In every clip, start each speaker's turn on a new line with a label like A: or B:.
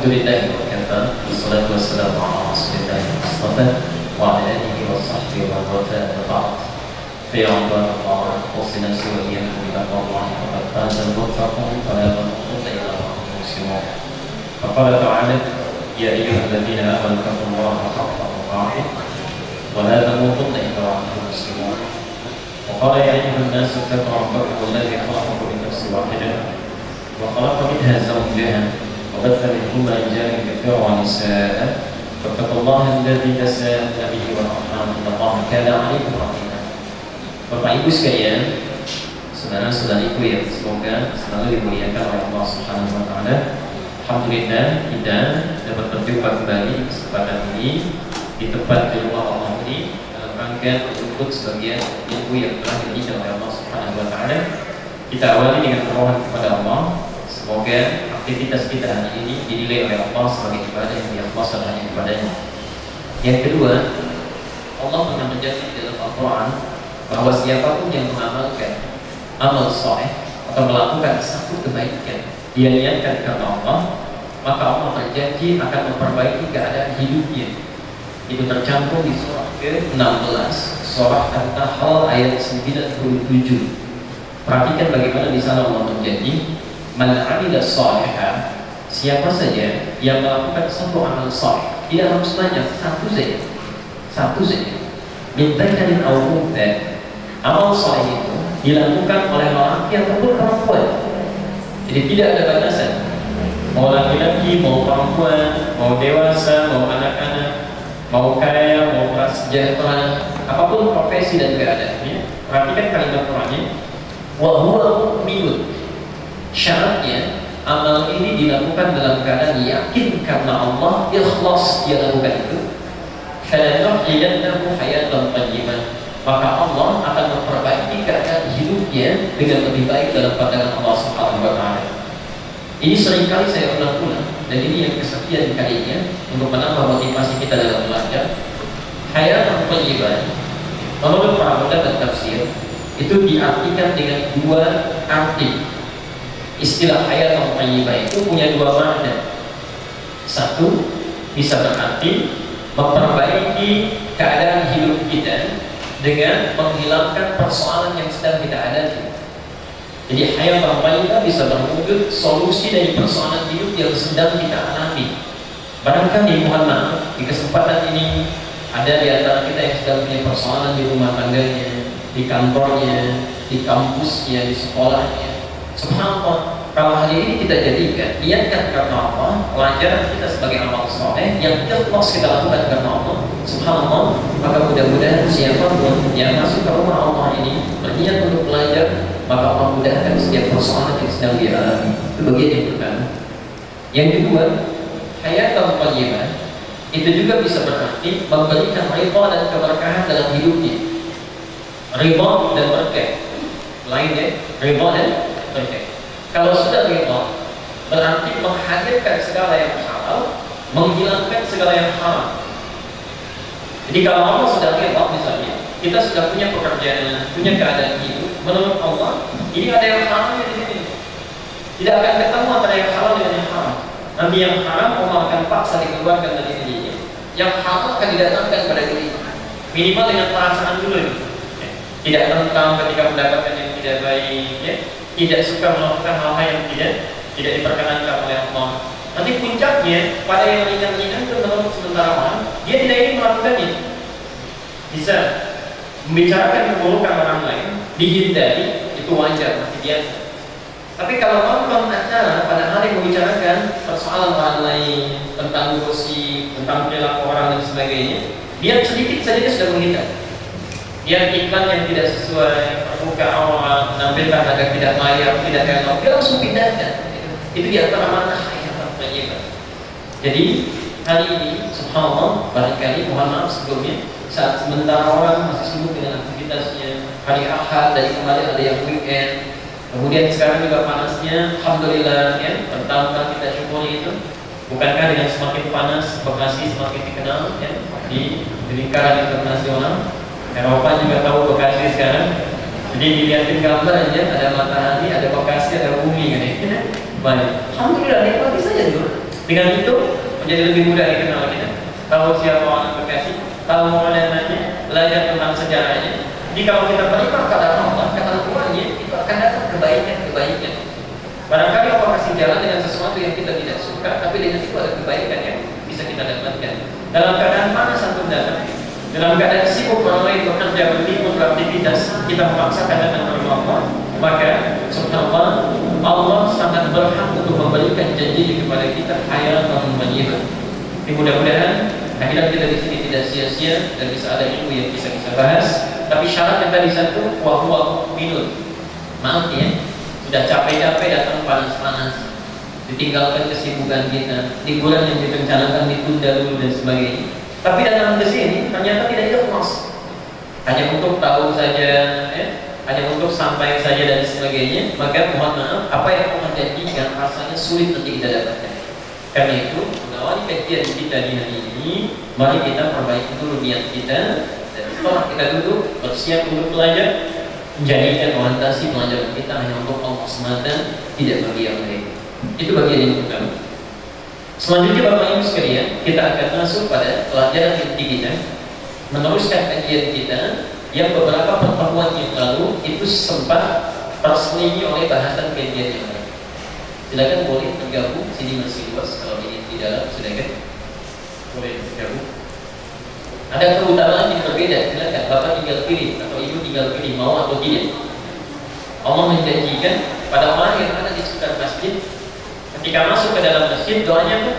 A: Alhamdulillah wassalatu wassalamu ala rasulillah wa ala alihi wa sahbihi wa ba'd. Ya Allah, awsina suwiyyan ila Allah wa ta'ala muttaqun wa la tamutunna illa wa antum muslimun. Faqala ta'ala ya ayyuhalladzina amanu taqullaha haqqa tuqatih wa la tamutunna illa wa antum muslimun. Wa qala ya ayyuhan nasu ittaqu rabbakum alladzi khalaqakum min nafsin wahidah wa khalaqa minha zawjaha وبث منهما رجالا كثيرا ونساء فاتقوا الله الذي تساءلون به والارحام ان الله كان عليكم رقيبا. Bapak Ibu sekalian, saudara-saudariku yang semoga selalu dimuliakan oleh Allah Subhanahu wa taala. Alhamdulillah kita dapat berjumpa kembali di kesempatan ini di tempat di rumah Allah ini dalam rangka untuk sebagian ilmu yang telah diberikan oleh Allah Subhanahu wa taala. Kita awali dengan memohon kepada Allah semoga aktivitas kita hari ini dinilai oleh Allah sebagai ibadah yang diikhlaskan hanya kepadanya. Yang kedua, Allah pernah menjanji di dalam Al-Quran bahwa siapapun yang mengamalkan amal soleh atau melakukan satu kebaikan dia niatkan karena Allah, maka Allah berjanji akan memperbaiki keadaan hidupnya. Itu tercantum di surah ke-16, surah An-Nahl ayat 97. Perhatikan bagaimana di sana Allah berjanji, man 'amila shalihan, siapa saja yang melakukan satu amal saleh, tidak harus banyak, satu saja, min dzakarin aw untha. Amal saleh itu dilakukan oleh laki ataupun perempuan. Jadi tidak ada batasan. Mau laki-laki, mau perempuan, mau dewasa, mau anak-anak, mau kaya, mau prasejahtera, apapun profesi dan keadaannya. Perhatikan kalimat Qur'annya, wa huwa mu'minun. Syaratnya amal ini dilakukan dalam keadaan yakin karena Allah, ikhlas dia lakukan itu. Falanuhyiyannahu hayatan thayyibah, maka Allah akan memperbaiki keadaan hidupnya dengan lebih baik dalam pandangan Allah Subhanahu wa taala. Ini seringkali saya ulang-ulang dan ini yang kesekian kalinya untuk menambah motivasi kita dalam belajar. Hayatan thayyibah menurut para ulama tafsir itu diartikan dengan dua arti. Istilah hayat thayyibah itu punya dua makna. Satu, bisa berarti memperbaiki keadaan hidup kita dengan menghilangkan persoalan yang sedang kita hadapi. Jadi hayat thayyibah bisa berwujud solusi dari persoalan hidup yang sedang kita alami. Barangkali mohon maaf di kesempatan ini ada di antara kita yang sedang punya persoalan di rumah tangganya, di kantornya, di kampusnya, di sekolahnya. Subhanallah, kalau hari ini kita jadikan niatkan karena Allah, pelajaran kita sebagai amal soleh yang ikhlas kita lakukan karena Allah, subhanallah, maka mudah-mudahan siapapun yang masuk ke rumah Allah ini berniat untuk belajar, maka Allah mudahkan setiap persoalan yang sedang dia alami. Itu bagian yang pertama. Yang kedua, hayatan thayyibah itu juga bisa berarti memberikan ridha dan keberkahan dalam hidupnya. Ridha dan berkah lainnya, ridha dan berkah. Kalau sudah ridha berarti menghadirkan segala yang halal, menghilangkan segala yang haram. Jadi kalau Allah sudah ridha, misalnya kita sudah punya pekerjaan, punya keadaan hidup, menurut Allah ini ada yang haram di sini. Tidak akan ketemu antara yang halal dengan yang haram. Nanti yang haram Allah akan paksa dikeluarkan dari dirinya. Yang halal akan didatangkan pada dirinya. Minimal dengan perasaan dulu. Tidak tentang ketika mendapatkan yang tidak baik, ya. Tidak suka melakukan hal-hal yang tidak diperkenankan oleh Allah. Nanti puncaknya pada yang ringan-ringan itu menurut sementara orang, dia tidak ingin melakukannya. Bisa membicarakan keburukan orang lain, dihindari, itu wajar, masih biasa. Tapi kalau nonton acara pada hari membicarakan persoalan orang lain, tentang gosip, tentang perilaku orang dan sebagainya, dia sedikit saja dia sudah menghindar. Dia iklan yang tidak sesuai, permuka awal, menampilkan agar tidak layak, tidak elok, dia langsung pindahkan. Itu di antara mana hayat thayyibah. Jadi hari ini, subhanallah, barangkali mohon maaf sebelumnya, saat sementara orang masih sibuk dengan aktivitasnya, hari Ahad dari kemarin ada yang weekend, kemudian sekarang juga panasnya, alhamdulillah, ya, pertama kita syukuri itu. Bukankah dengan semakin panas, Bekasi semakin dikenal, ya, di lingkaran internasional. Eropa juga tahu Bekasi sekarang. Jadi dilihatin gambar aja, ada matahari, ada Bekasi, ada bumi kan ya. Baik. Alhamdulillah nikmati saja dulu. Dengan itu menjadi lebih mudah dikenal kita. Tahu siapa orang Bekasi, tahu modelannya, belajar tentang sejarahnya. Jika kita beriman kepada Allah, kata Al-Qur'annya, itu akan datang kebaikan-kebaikan. Barangkali Allah kasih jalan dengan sesuatu yang kita tidak suka, tapi dengan itu ada kebaikan yang bisa kita dapatkan. Dalam keadaan panas antum datang, dalam keadaan sibuk orang lain bekerja, berlibur, beraktivitas, kita memaksakan datang ke rumah Allah, maka subhanallah, Allah sangat berhak untuk memberikan janji kepada kita hayatan thayyibah. Mudah-mudahan akhirat kita di sini tidak sia-sia dan bisa ada ilmu yang bisa kita bahas. Tapi syarat yang tadi satu, wahwa minun. Maaf ya, sudah capek-capek datang panas-panas, ditinggalkan kesibukan kita, liburan yang direncanakan ditunda dulu dan sebagainya. Tapi datang ke sini ternyata tidak ikhlas, hanya untuk tahu saja, ya, hanya untuk sampai saja dan sebagainya. Maka mohon maaf, apa yang Allah janjikan rasanya sulit nanti kita dapatkan. Karena itu, mengawali kajian kita di hari ini, mari kita perbaiki dulu niat kita. Setelah kita duduk, bersiap untuk belajar, menjadikan orientasi pelajaran kita hanya untuk Allah semata, tidak bagi yang lain. Itu bagian yang pertama. Selanjutnya Bapak Ibu sekalian, kita akan masuk pada pelajaran inti kita, meneruskan kajian kita yang beberapa pertemuan yang lalu itu sempat terselingi oleh bahasan kajian yang lain. Silakan boleh bergabung, sini masih luas kalau ini di dalam, silakan boleh bergabung. Ada keutamaan yang berbeda, silakan Bapak tinggal pilih atau Ibu tinggal pilih mau atau tidak. Allah menjanjikan pada orang yang ada di sekitar masjid, ketika masuk ke dalam masjid, doanya apa?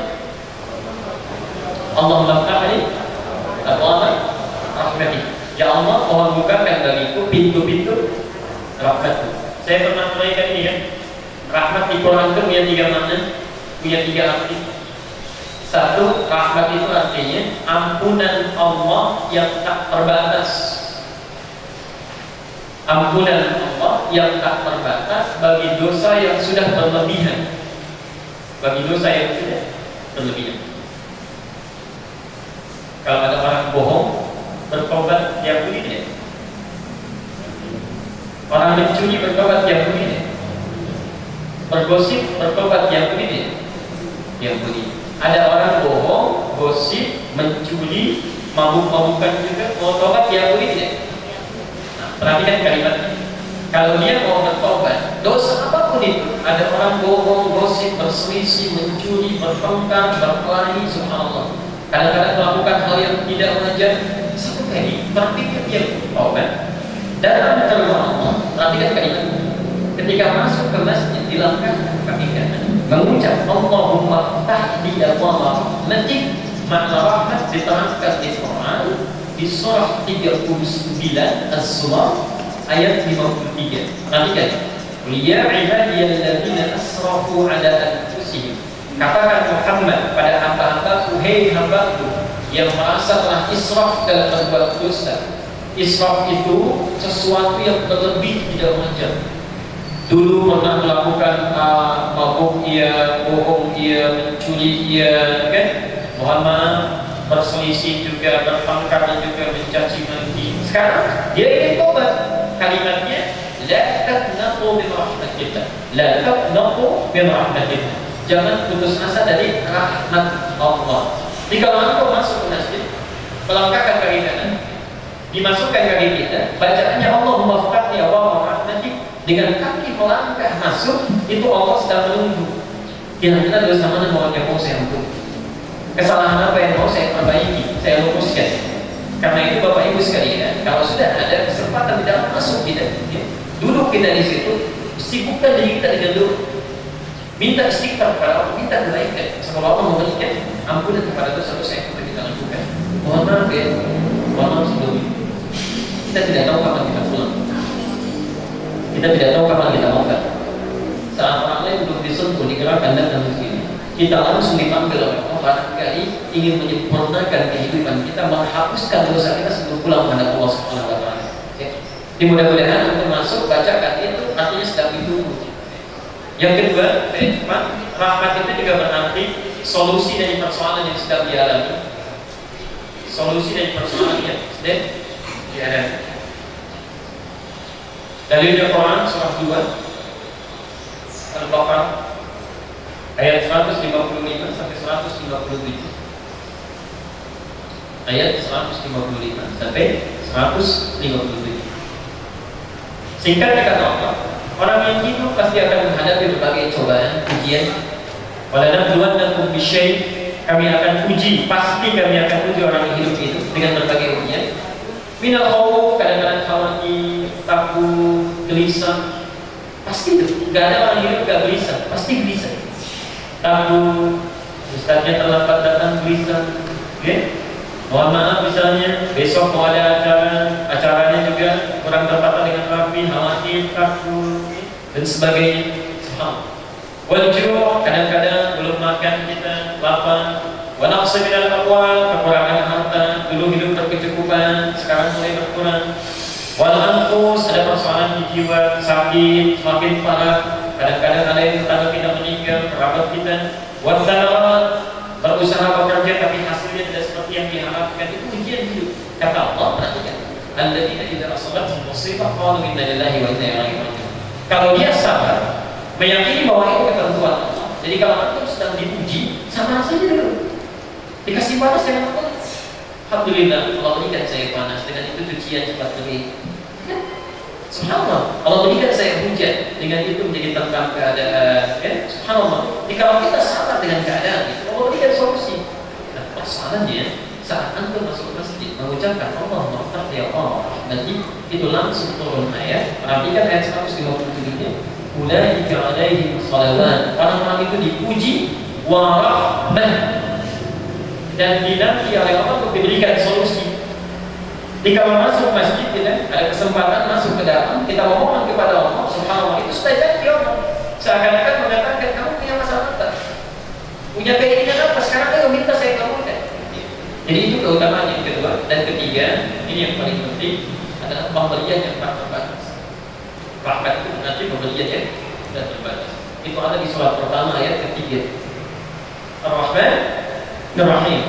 A: Allah melakukan apa? Rahmati. Ya Allah, mohon bukakan bagiku pintu-pintu rahmat. Saya pernah menaikan ini kan, rahmat di Quran itu punya 3 makna, punya 3 arti. Satu, rahmat itu artinya ampunan Allah yang tak terbatas. Ampunan Allah yang tak terbatas bagi dosa yang sudah berlebihan. Bagi dosa yang sudah berlebihan. Kalau ada orang bohong, bertobat diampuni tidak? Orang mencuri bertobat diampuni tidak? Bergosip bertobat diampuni tidak? Diampuni. Ada orang bohong, gosip, mencuri, mabuk-mabukan juga, mau tobat diampuni tidak? Nah, perhatikan kalimatnya. Kalau dia mau bertobat, dosa apapun itu, ada orang bohong, gosip, berselisih, mencuri, bertengkar, berkelahi, subhanallah. Kadang-kadang melakukan hal yang tidak wajar, satu kali berpikir dia bertobat, datang ke rumah Allah. Perhatikan kalimatnya. Ketika masuk ke masjid, dilangkahkan kaki kanan, mengucap Allahumma ftahli abwaaba rahmatik. Makna rahmat diterangkan di Quran di surah 39 As-Surah ayat 53. Perhatikan, ya ibadiyalladzina asrafu ala anfusihim. Katakan Muhammad pada hamba-hambaku, hei hambaku yang merasa telah israf dalam berbuat dosa. Israf itu sesuatu yang berlebih, tidak wajar. Dulu pernah melakukan mabuk ia, bohong ia, mencuri ia, kan? Mohon maaf, berselisih juga, bertengkar dan juga mencaci maki. Sekarang dia ingin tobat. Kalimatnya la taqnatu min rahmatillah. La taqnatu min rahmatillah. Jangan putus asa dari rahmat Allah. Jika engkau masuk ke masjid, melangkahkan kaki kanan, dimasukkan kaki kita, bacaannya Allahumma ftahli abwaaba rahmatik. Dengan kaki melangkah masuk, itu Allah sedang menunggu. Kira-kira dosa mana yang mau saya ampuni? Kesalahan apa yang mau saya perbaiki, saya luruskan? Karena itu Bapak Ibu sekalian, kalau sudah ada kesempatan tidak masuk kita, duduk kita di situ, sibukkan diri kita dengan doa, minta istighfar kepada Allah, minta kebaikan, semoga Allah memberikan ampunan kepada dosa-dosa yang sudah kita lakukan. Mohon maaf ya, mohon maaf sebelumnya. Kita tidak tahu kapan kita pulang. Kita tidak tahu kapan kita wafat. Saat orang lain belum disentuh, digerakkan datang ke sini, kita langsung dipanggil oleh Allah barangkali ingin menyempurnakan kehidupan kita, menghapuskan dosa kita sebelum pulang menghadap Allah Subhanahu wa taala. Mudah-mudahan untuk masuk bacakan itu artinya sedang ditunggu. Yang kedua, rahmat itu juga berarti solusi dari persoalan yang sedang dialami. Solusi dari persoalan yang sedang dialami. Dalilnya Quran surah 2 Al-Baqarah ayat 155 sampai 157. Ayat 155 sampai 157. Singkat kata Allah, orang yang hidup pasti akan menghadapi berbagai cobaan, ujian. Walanabluwannakum bisyai', kami akan uji, pasti kami akan uji orang yang hidup itu dengan berbagai ujian. Minal khauf, kadang-kadang khawatir, takut, gelisah. Pasti itu, gak ada orang hidup gak gelisah, pasti gelisah. Takut, ustaznya terlambat datang gelisah. Okay? Mohon maaf misalnya besok mau ada acaranya juga kurang tertata dengan rapi, khawatir, takut dan sebagainya. Wajur, kadang-kadang belum makan kita, lapar. Wanaqsi minal amwal, kekurangan harta, dulu hidup berkecukupan, sekarang mulai berkurang. Wal anfus, ada persoalan di jiwa, sakit, semakin parah. Kadang-kadang ada yang tetangga kita meninggal, kerabat kita. Wal thamarat, berusaha bekerja tapi hasilnya tidak seperti yang diharapkan, itu ujian hidup. Kata Allah, perhatikan, alladzina idza asabatuhum musibah qalu inna lillahi wa inna ilaihi raji'un. Kalau dia sabar, meyakini bahwa itu ketentuan Allah. Jadi kalau antum sedang diuji, sabar saja dulu. Dikasih panas dengan Allah. Alhamdulillah, Allah berikan saya panas, dengan itu cucian cepat kering. Subhanallah, Allah berikan saya hujan, dengan itu menjadi tentram keadaan. Subhanallah, jadi kalau kita sabar dengan keadaan itu, Allah berikan solusi. Nah, persoalannya saat antum masuk masjid mengucapkan Allah maafkan ya Allah, nanti itu langsung turun ayat. Perhatikan ayat 157-nya. Ulaika alaihim shalawat. Orang-orang itu dipuji wa rahmah, dan dinanti oleh Allah untuk diberikan solusi. Jadi kalau masuk masjid kita ada kesempatan masuk ke dalam, kita memohon kepada Allah Subhanahu itu supaya jadi Allah. Seakan-akan mengatakan kamu punya masalah apa? Punya keinginan apa? Sekarang kamu minta saya kabulkan. Jadi itu keutamaan yang kedua. Dan ketiga, ini yang paling penting adalah pemberian yang tak terbatas. Rahmat itu nanti pemberian yang tidak terbatas. Itu ada di surat pertama ayat ketiga. Ar-Rahman Ar-Rahim.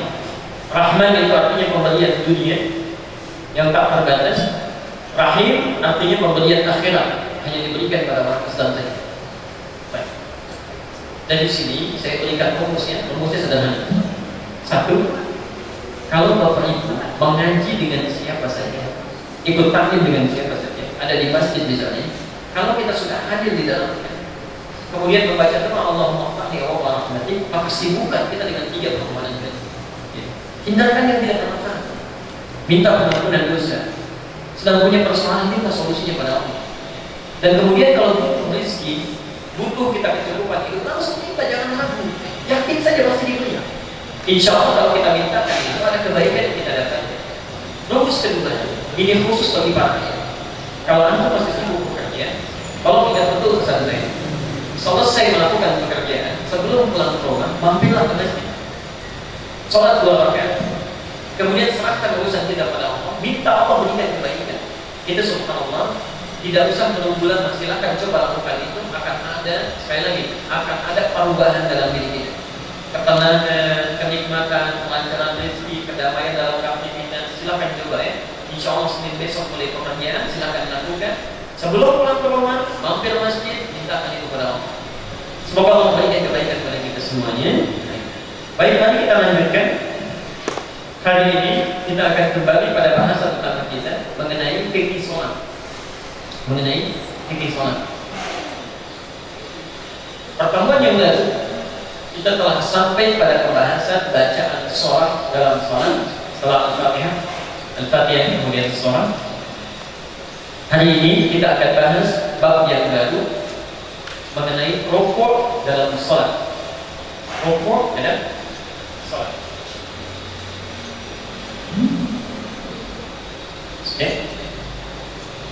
A: Rahman itu artinya pemberian dunia yang tak terbatas. Rahim artinya pemberian akhirat, hanya diberikan pada orang Islam saja. Baik. Dan di sini saya berikan rumusnya sederhana. Satu, kalau Bapak Ibu mengaji dengan siapa saja, ikut taklim dengan siapa saja, ada di masjid misalnya, kalau kita sudah hadir di dalamnya, kemudian membaca doa Allahumma fa'li wa rahmati, maka sibukkan kita dengan 3 permohonan ini. Hindarkan yang tidak bermanfaat. Minta pengampunan dosa. Sedang punya persoalan, minta solusinya pada Allah. Dan kemudian kalau butuh rezeki, butuh kita kecukupan itu, langsung minta, jangan ragu. Yakin saja pasti diberi. Insya Allah kalau kita mintakan itu ada kebaikan yang kita dapatkan. Rumus kedua, ini khusus bagi para ayah. Kalau anda masih sibuk bekerja, kalau tidak betul pesan saya, selesai melakukan pekerjaan, sebelum pulang ke rumah, mampirlah ke masjid. Sholat 2 rakaat, kemudian serahkan urusan kita pada Allah, minta Allah berikan kebaikan. Kita subhanallah tidak usah menunggu lama, silakan coba lakukan itu, akan ada, sekali lagi, akan ada perubahan dalam diri kita. Ketenangan, kenikmatan, kelancaran rezeki, kedamaian dalam aktivitas, silakan coba ya. Insya Allah Senin besok mulai pekerjaan, silakan lakukan. Sebelum pulang ke rumah, mampir masjid, mintakan itu kepada Allah. Semoga Allah memberikan kebaikan kepada kita semuanya. Baik, mari kita lanjutkan. Hari ini kita akan kembali pada bahasan utama kita mengenai fikih sholat. Pertemuan yang lalu kita telah sampai pada pembahasan bacaan sholat dalam sholat setelah Al-Fatihah kemudian sholat. Hari ini kita akan bahas bab yang baru mengenai rukuk dalam sholat. Rukuk dalam sholat.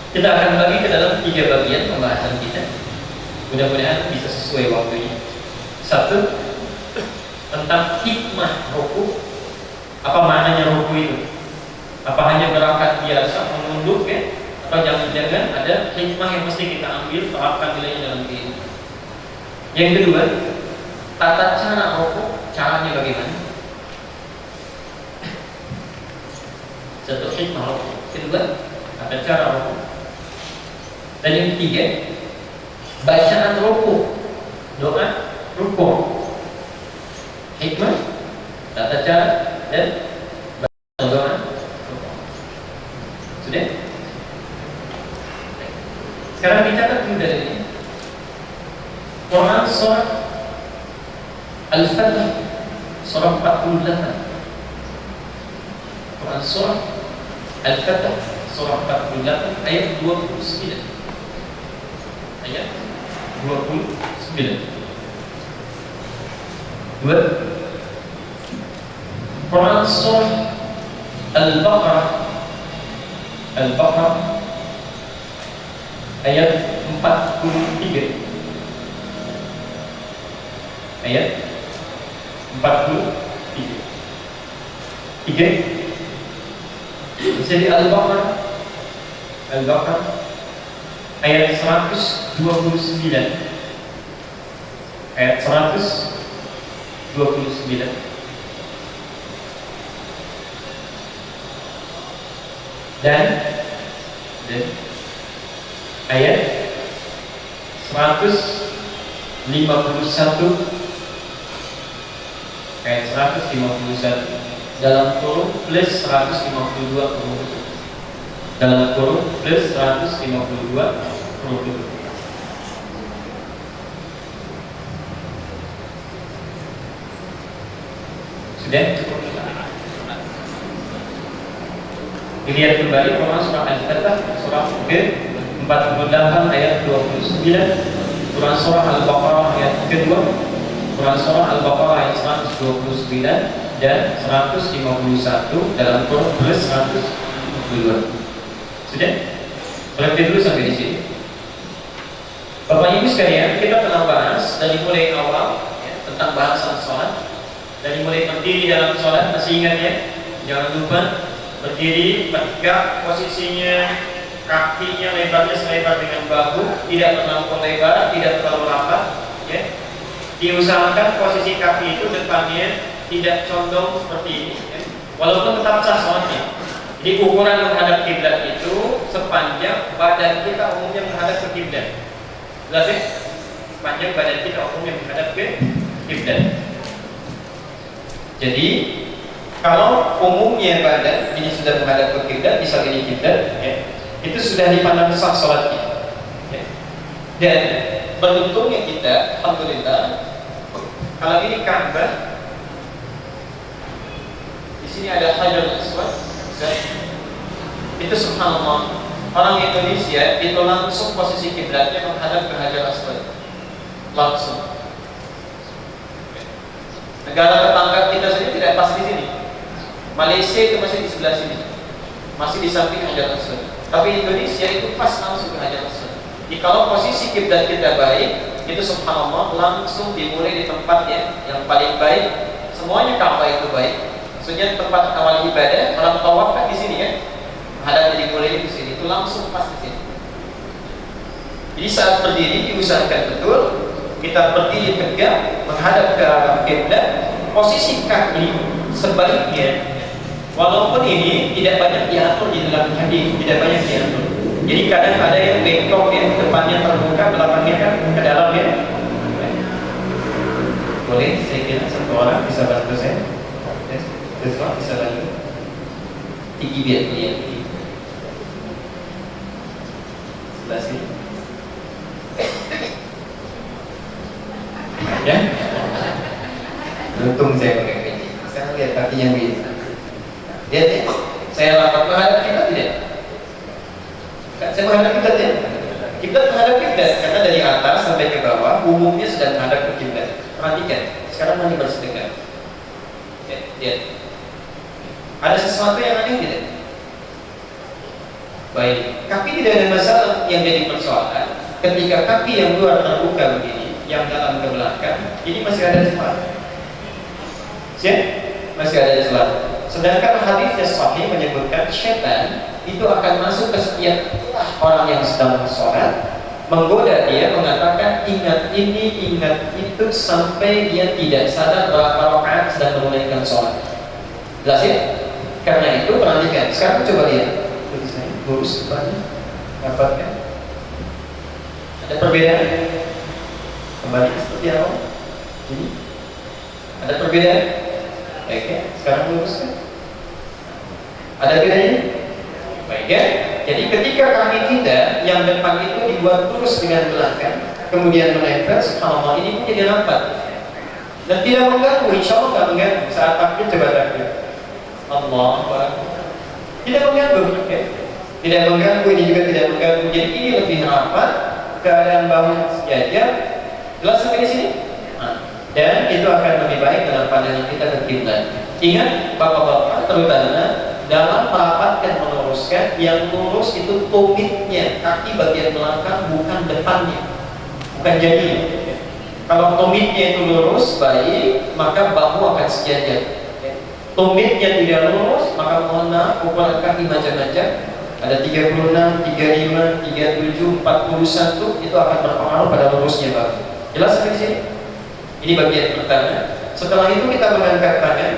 A: Kita akan bagi ke dalam 3 bagian pembahasan kita. Mudah-mudahan bisa sesuai waktunya. 1, tentang hikmah ruku. Apa maknanya ruku itu? Apa hanya gerakan biasa menunduk ya? Atau jangan-jangan ada hikmah yang mesti kita ambil, terapkan nilainya dalam kehidupan. Yang kedua, tata cara ruku, caranya bagaimana? 1, hikmah ruku. Kedua, tata cara ruku. Dan yang ketiga, bacaan ruku, doa ruku. Hikmah tata cara dan bagaimana. Sudah? Sekarang dicatat dulu dari ini. Quran surah Al-Fatih surah 48. Quran surah Al-Fatih surah 48 ayat 29. Ayat 29. Dua. Quran surah Al-Baqarah ayat 43. Ayat 43. Tiga. Jadi Al-Baqarah ayat 129. Ayat 129. Dan ayat 151. Ayat 151 dalam kurung plus 152 kurung tutup. Dalam kurung plus 152 kurung tutup. Sudah cukup. Dilihat kembali Quran surah Al-Fatih surah ke-48 ayat 29, Quran surah Al-Baqarah ayat kedua, Quran surah Al-Baqarah ayat 129 dan 151 dalam kurung plus 152. Sudah? Berarti dulu sampai di sini. Bapak Ibu sekalian, kita telah bahas dari mulai awal ya, tentang bahasan sholat, dari mulai berdiri dalam sholat. Masih ingat ya? Jangan lupa berdiri tegak, posisinya kakinya lebarnya selebar dengan bahu, tidak terlampau lebar, tidak terlalu rapat ya. Diusahakan posisi kaki itu depannya tidak condong seperti ini ya. Walaupun tetap sah sholatnya. Jadi ukuran menghadap kiblat itu sepanjang badan kita umumnya menghadap ke kiblat. Jelas ya? Sepanjang badan kita umumnya menghadap ke kiblat. Jadi kalau umumnya badan ini sudah menghadap ke kiblat, misal ini kiblat ya, itu sudah dipandang sah sholatnya ya. Dan beruntungnya kita, alhamdulillah, kalau ini Ka'bah, di sini ada Hajarul Aswad, itu subhanallah, orang Indonesia itu langsung posisi kiblatnya menghadap ke Hajarul Aswad, langsung. Negara tetangga kita sendiri tidak pas di sini. Malaysia itu masih di sebelah sini, masih di samping Hajarul Aswad. Tapi Indonesia itu pas langsung ke Hajarul Aswad. Jadi kalau posisi kiblat kita baik, itu subhanallah langsung dimulai di tempat yang paling baik. Semuanya Ka'bah itu baik. Maksudnya tempat awal ibadah, orang tawaf kan di sini ya. Menghadap dimulai di sini, itu langsung pas di sini. Jadi saat berdiri diusahakan betul kita berdiri tegak menghadap ke arah kiblat. Posisi kaki sebaiknya, walaupun ini tidak banyak diatur di dalam hadis, tidak banyak diatur. Jadi kadang ada yang bengkok ya, depannya terbuka, belakangnya kan ke dalam ya. Boleh, saya kira satu orang bisa bantu saya. Besok bisa bantu. Tinggi biar lihat. Sebelah sini. Ya. Untung saya pakai peci. Sekarang lihat kakinya begini. Lihat ya. Saya rapat menghadap kita tidak? Saya menghadap kiblat ya. Kiblat menghadap kiblat karena dari atas sampai ke bawah umumnya sudah menghadap ke kiblat. Perhatikan. Sekarang mari bersedekah. Ya, lihat. Ada sesuatu yang aneh tidak? Baik. Kaki tidak ada masalah. Yang jadi persoalan ketika kaki yang luar terbuka begini, yang dalam ke belakang, ini masih ada celah. Siap? Masih ada celah. Sedangkan hadisnya sahih menyebutkan syaitan itu akan masuk ke setiap orang yang sedang bersolat, menggoda dia, mengatakan ingat ini, ingat itu, sampai dia tidak sadar berapa rakaat sedang menunaikan sholat. Jelas ya? Karena itu perhatikan. Sekarang coba lihat. Lurus depannya, dapatkan. Ada perbedaan? Kembali seperti apa? Ini ada perbedaan? Baik ya, sekarang luruskan. Ada bedanya? Baik ya. Jadi ketika kaki kita yang depan itu dibuat lurus dengan belakang, kemudian menempel, subhanallah, ini pun jadi rapat dan tidak mengganggu. Insya Allah nggak mengganggu. Saat takbir coba takbir, Allah Akbar, tidak mengganggu ya. Tidak mengganggu, ini juga tidak mengganggu. Jadi ini lebih rapat, keadaan bahu sejajar. Jelas sampai di sini? Dan itu akan lebih baik dalam pandangan kita ke kiblat. Ingat bapak-bapak, terutama dalam merapatkan meluruskan, yang lurus itu tumitnya, kaki bagian belakang, bukan depannya, bukan jadinya. Kalau tumitnya itu lurus baik, maka bahu akan sejajar. Tumitnya tidak lurus, maka mohon maaf, ukuran kaki macam-macam. Ada 36, 35, 37, 41, itu akan berpengaruh pada lurusnya bahu. Jelas sampai di sini? Ini bagian pertama. Setelah itu kita mengangkat tangan.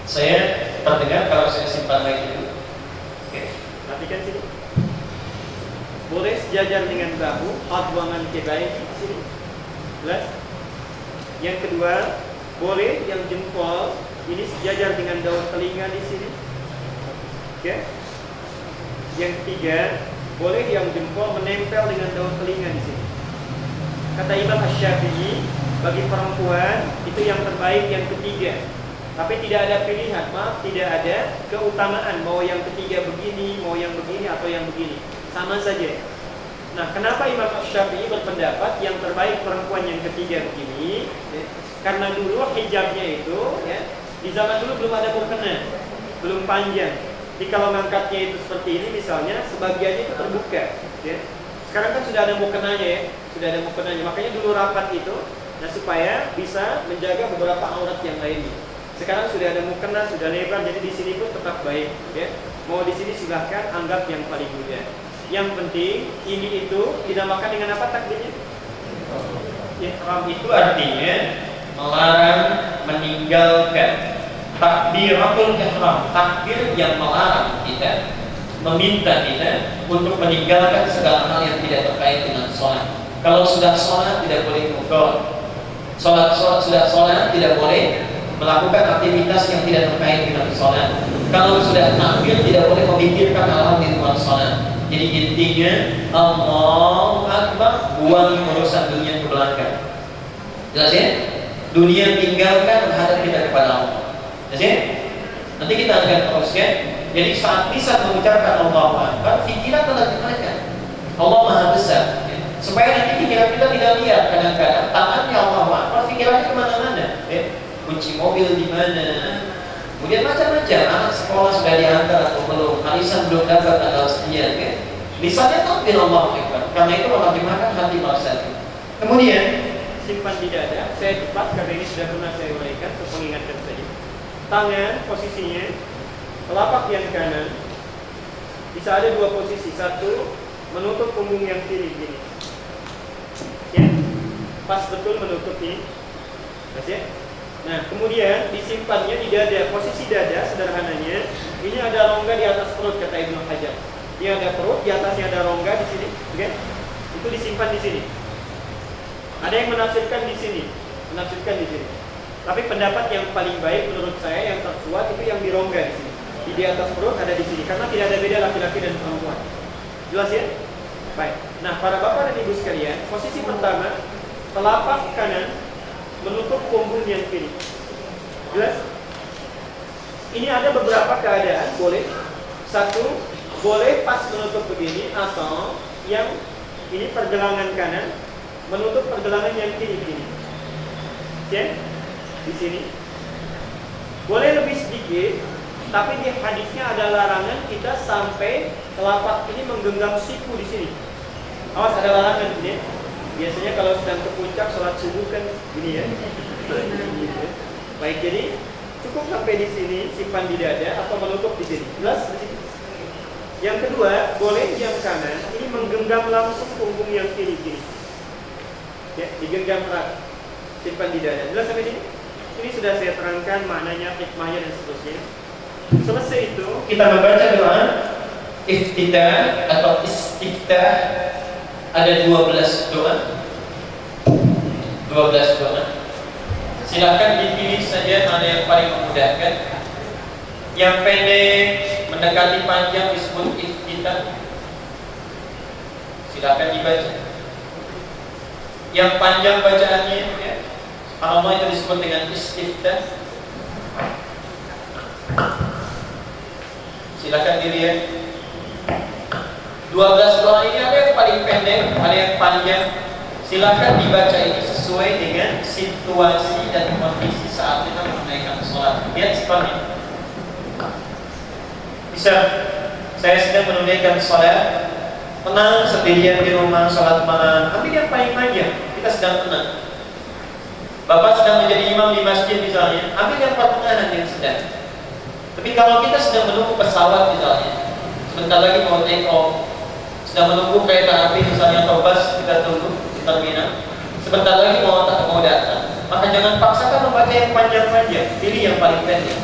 A: Saya terdengar kalau saya simpan lagi dulu. Oke,
B: perhatikan sini. Boleh sejajar dengan bahu, buangan ke baik sini. Jelas? Yang kedua, boleh yang jempol ini sejajar dengan daun telinga di sini. Oke. Yang ketiga, boleh yang jempol menempel dengan daun telinga di sini. Kata Imam Asy-Syafi'i, bagi perempuan itu yang terbaik yang ketiga. Tapi tidak ada pilihan, maaf, tidak ada keutamaan mau yang ketiga begini, mau yang begini atau yang begini. Sama saja. Nah, kenapa Imam Asy-Syafi'i berpendapat yang terbaik perempuan yang ketiga begini? Karena dulu hijabnya itu ya, di zaman dulu belum ada mukena, belum panjang. Jadi kalau ngangkatnya itu seperti ini misalnya, sebagiannya itu terbuka ya. Sekarang kan sudah ada mukenanya ya, sudah ada mukenanya. Makanya dulu rapat itu, nah supaya bisa menjaga beberapa aurat yang lainnya. Sekarang sudah ada mukena, sudah lebar, jadi di sini pun tetap baik. Ya. Mau di sini silahkan anggap yang paling mulia. Yang penting ini itu dinamakan dengan apa takdirnya? Ihram itu artinya melarang, meninggalkan. Takbiratul ihram, takbir yang melarang kita, meminta kita untuk meninggalkan segala hal yang tidak terkait dengan sholat. Kalau sudah sholat tidak boleh mukul. Sudah sholat tidak boleh melakukan aktivitas yang tidak terkait dengan sholat. Kalau sudah takbir tidak boleh memikirkan hal-hal di luar sholat. Jadi intinya Allahu Akbar, buang urusan dunia ke belakang. Jelas ya? Dunia tinggalkan, menghadap kita kepada Allah. Jelas ya? Nanti kita akan teruskan. Jadi saat bisa mengucapkan Allahu Akbar, pikiran telah diarahkan. Allah Maha Besar. Ya. Supaya nanti pikiran kita tidak lihat. Kadang-kadang tangannya Allahu Akbar, pikirannya kemana-mana. Ya. Kunci mobil di mana? Kemudian macam-macam. Anak sekolah sudah diantar atau belum? Arisan belum dapat tanggal sekian. Ya. Lisannya takbir Allahu Akbar. Karena itu menerjemahkan hati maksud. Kemudian simpan di dada. Saya cepat karena ini sudah pernah saya uraikan. Untuk mengingatkan saja. Tangan posisinya telapak yang kanan bisa ada dua posisi. Satu, menutup punggung yang kiri gini. Ya, pas betul menutup ini. Pas ya. Nah, kemudian disimpannya di dada. Posisi dada sederhananya, ini ada rongga di atas perut kata Ibnu Hajar. Ini ada perut, di atasnya ada rongga di sini, oke? Itu disimpan di sini. Ada yang menafsirkan di sini, Tapi pendapat yang paling baik menurut saya yang terkuat itu yang di rongga di sini. Di atas perut ada di sini, karena tidak ada beda laki-laki dan perempuan. Jelas ya? Baik. Nah, para bapak dan ibu sekalian, posisi pertama, telapak kanan menutup punggung yang kiri. Jelas? Ini ada beberapa keadaan, boleh. Satu, boleh pas menutup begini, atau yang ini pergelangan kanan menutup pergelangan yang kiri begini. Oke? Di sini. Boleh lebih sedikit. Tapi di hadisnya ada larangan kita sampai telapak ini menggenggam siku di sini. Awas, ada larangan ini. Biasanya kalau sedang ke puncak sholat subuh kan gini ya. Baik, jadi cukup sampai di sini, simpan di dada atau menutup di sini. Jelas di sini. Yang kedua, boleh yang kanan ini menggenggam langsung punggung yang kiri gini. Ya, digenggam erat. Simpan di dada. Jelas sampai sini? Ini sudah saya terangkan maknanya, hikmahnya dan seterusnya. Selesai itu kita membaca doa iftitah atau istiftah. Ada 12 doa.
A: Silakan dipilih saja mana yang paling memudahkan. Yang pendek mendekati panjang disebut iftitah. Silakan dibaca. Yang panjang bacaannya, ya, Allah itu disebut dengan istiftah. Silakan dilihat. 12 doa ini ada yang paling pendek, ada yang panjang. Silakan dibaca ini sesuai dengan situasi dan kondisi saat kita menunaikan sholat. Lihat seperti ini. Bisa, saya sedang menunaikan sholat, tenang sendirian di rumah, sholat malam. Ambil yang paling panjang, kita sedang tenang. Bapak sedang menjadi imam di masjid misalnya, ambil yang pertengahan yang sedang. Tapi kalau kita sedang menunggu pesawat misalnya, sebentar lagi mau take off, sedang menunggu kereta api misalnya atau bus, kita tunggu di terminal, sebentar lagi mau datang, maka jangan paksakan membaca yang panjang-panjang, pilih yang paling pendek.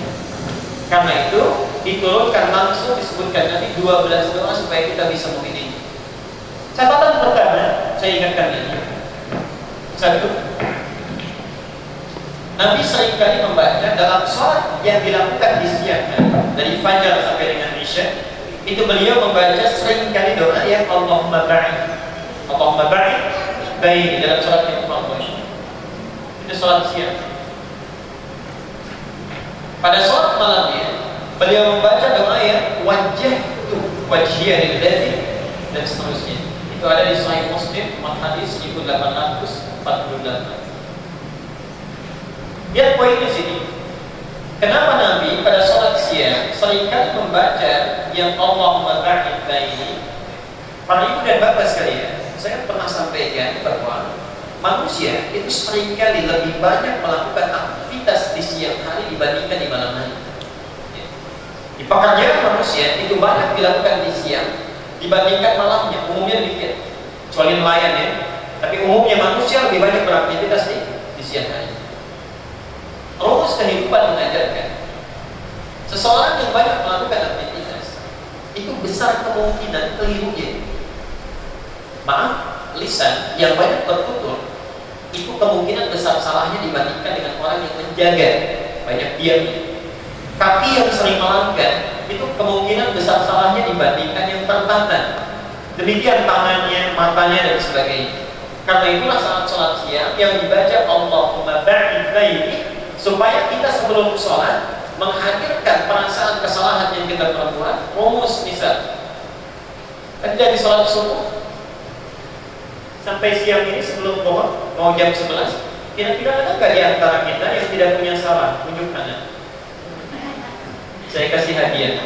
A: Karena itu diturunkan langsung disebutkan nanti 12 doa supaya kita bisa memilih. Catatan pertama, saya ingatkan ini. Satu, Nabi seringkali membaca dalam sholat yang dilakukan di siang hari, dari fajar sampai dengan isya. Itu beliau membaca seringkali doa yang Allahumma ba'id baini dalam sholat yang pertama. Itu sholat siang. Pada sholat malamnya beliau membaca doa yang wajhiyya lillahi dan seterusnya. Itu ada di Sahih Muslim, hadis 1848. Lihat poin di sini. Kenapa Nabi pada sholat siang seringkali membaca yang Allahumma ba'id baini? Para ibu dan bapak sekalian, saya pernah sampaikan bahwa manusia itu seringkali lebih banyak melakukan aktivitas di siang hari dibandingkan di malam hari. Di pekerjaan manusia itu banyak dilakukan di siang dibandingkan malamnya. Umumnya demikian, kecuali nelayan ya. Tapi umumnya manusia lebih banyak beraktivitas di siang hari. Rumus kehidupan mengajarkan seseorang yang banyak melakukan aktivitas itu besar kemungkinan kelirunya. Maaf, lisan yang banyak bertutur itu kemungkinan besar salahnya dibandingkan dengan orang yang menjaga banyak diamnya. Kaki yang sering melanggar itu kemungkinan besar salahnya dibandingkan yang tertata. Demikian tangannya, matanya dan sebagainya. Karena itulah saat sholat siang yang dibaca Allahumma ba'id baini, supaya kita sebelum sholat menghadirkan perasaan kesalahan yang kita perbuat. Rumus misal tadi dari sholat subuh sampai siang ini sebelum pohon mau jam 11, kira-kira ada nggak di antara kita yang tidak punya salah? Tunjuk tangan. Saya kasih hadiah.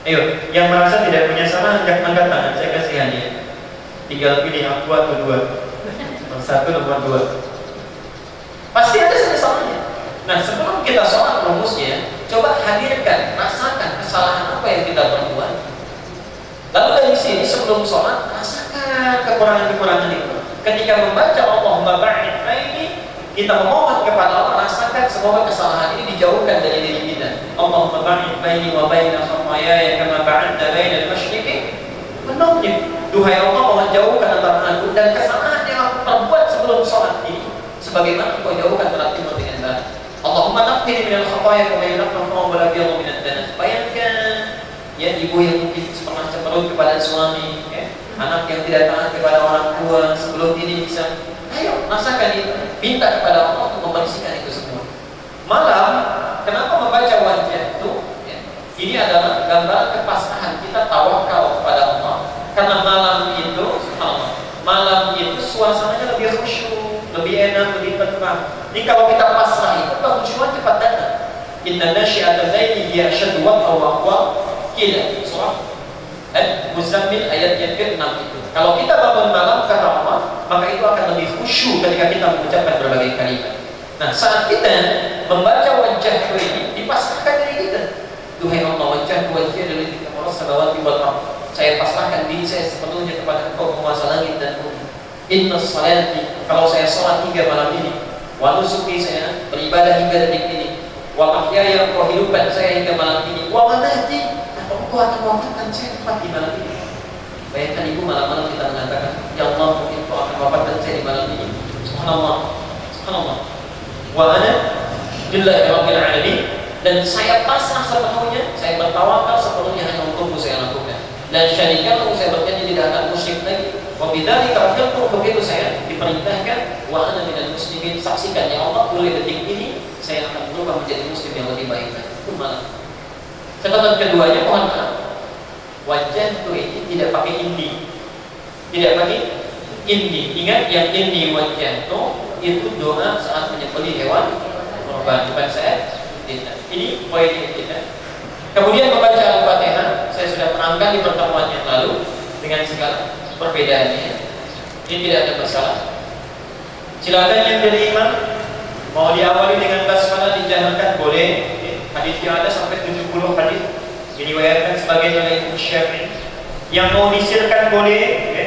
A: Ayo, yang merasa tidak punya salah angkat tangan, saya kasih hadiah. Tinggal pilih aku atau dua. Nomor 1, nomor 2. Pasti ada saja salahnya. Nah, sebelum kita sholat rumusnya, coba hadirkan, rasakan kesalahan apa yang kita perbuat. Lalu dari sini sebelum sholat, rasakan kekurangan-kekurangan itu. Ketika membaca Allahumma ba'id baini, kita memohon kepada Allah, rasakan semoga kesalahan ini dijauhkan dari diri kita. Allahumma ba'id baini wa baina khataayaaya kama ba'adta baina al-masyriqi wal maghrib. Duhai Allah, mohon jauhkan antara aku dan kesalahan yang aku perbuat sebelum sholat ini, sebagaimana Engkau jauhkan antara timur dengan barat. Allahumma naqqini minal khataaya kama yunqqa al-thawbu wal abyadu minad danas. Bayangkan ya, ibu yang mungkin pernah cemberut kepada suami, ya, anak yang tidak taat kepada orang tua sebelum ini bisa, ayo rasakan itu, minta kepada Allah untuk membersihkan itu semua. Malam, kenapa membaca wajah itu? Ya, ini adalah gambaran kepasrahan kita tawakal kepada Allah. Karena malam itu, malam itu suasananya lebih khusyuk, lebih enak, lebih tenang. Ini kalau kita pasrah itu, kehusyuan cepat datang. Inna nasyi'atal laili hiya ashaddu wat'an wa aqwa qila. Surah Al-Muzammil ayat yang ke-6 itu. Kalau kita bangun malam kata Allah, maka itu akan lebih khusyuk ketika kita mengucapkan berbagai kalimat. Nah, saat kita membaca wajah ini, dipasrahkan diri kita. Duhai Allah, wajah lillahi ta'ala samawati wal ardh. Saya pasrahkan diri saya sepenuhnya kepada Engkau, penguasa langit dan bumi. Inna salati, kalau saya sholat hingga malam ini, wa nusuki, saya beribadah hingga detik ini, wa mahyaya, kehidupan saya hingga malam ini, wa mamati, atau Engkau akan wafatkan saya tepat di malam ini. Bayangkan ibu malam-malam kita mengatakan, ya Allah, mungkin Engkau akan wafatkan saya di malam ini. Subhanallah, subhanallah. Wa ana lillahi rabbil alamin, dan saya pasrah sepenuhnya, saya bertawakal sepenuhnya hanya untukmu saya lakukan. Dan syarikat saya berjanji tidak akan musyrik lagi. Wa bidzalika amartu, begitu saya diperintahkan, wa ana minal muslimin, saksikan ya Allah, mulai detik ini saya akan berubah menjadi muslim yang lebih baik lagi. Itu malah. Catatan keduanya, mohon maaf, wajah itu tidak pakai indi, tidak pakai indi. Ingat, yang indi wajah itu doa saat menyembelih hewan kurban, bukan saya. Ini poin kita. Kemudian membaca Al-Fatihah, saya sudah terangkan di pertemuan yang lalu dengan segala perbedaannya. Ini tidak ada masalah. Silakan yang jadi imam mau diawali dengan basmalah dijaharkan boleh. Hadisnya ada sampai 70 hadis. Diriwayatkan sebagai oleh Imam Syafi'i. Yang mau disirkan boleh,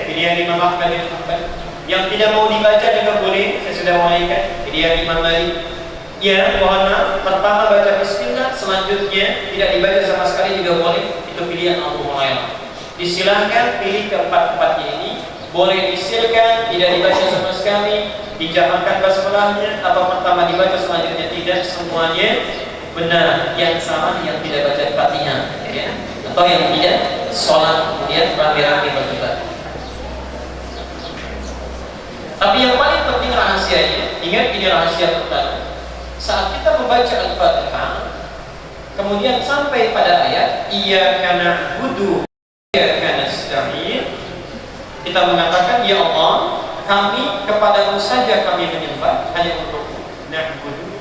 A: pilihan Imam Ahmad bin Hanbal. Yang tidak mau dibaca juga boleh. Saya sudah mulaikan pilihan Imam Malik. Ya, mohon maaf, pertama baca bismillah, selanjutnya tidak dibaca sama sekali juga boleh. Itu pilihan Abu Hurairah. Disilahkan pilih keempat-empatnya ini. Boleh disirkan, tidak dibaca sama sekali, dijamakkan basmalahnya, atau pertama dibaca selanjutnya tidak, semuanya benar. Yang sama yang tidak baca Fatihah, ya, atau yang tidak sholat kemudian rame-rame berdebat. Tapi yang paling penting rahasianya, ingat ini rahasia pertama. Saat kita membaca Al-Fatihah, kemudian sampai pada ayat Iyyaka na'budu wa iyyaka nasta'in, kita mengatakan, ya Allah, kami kepadamu saja kami menyembah, hanya untukmu na'budu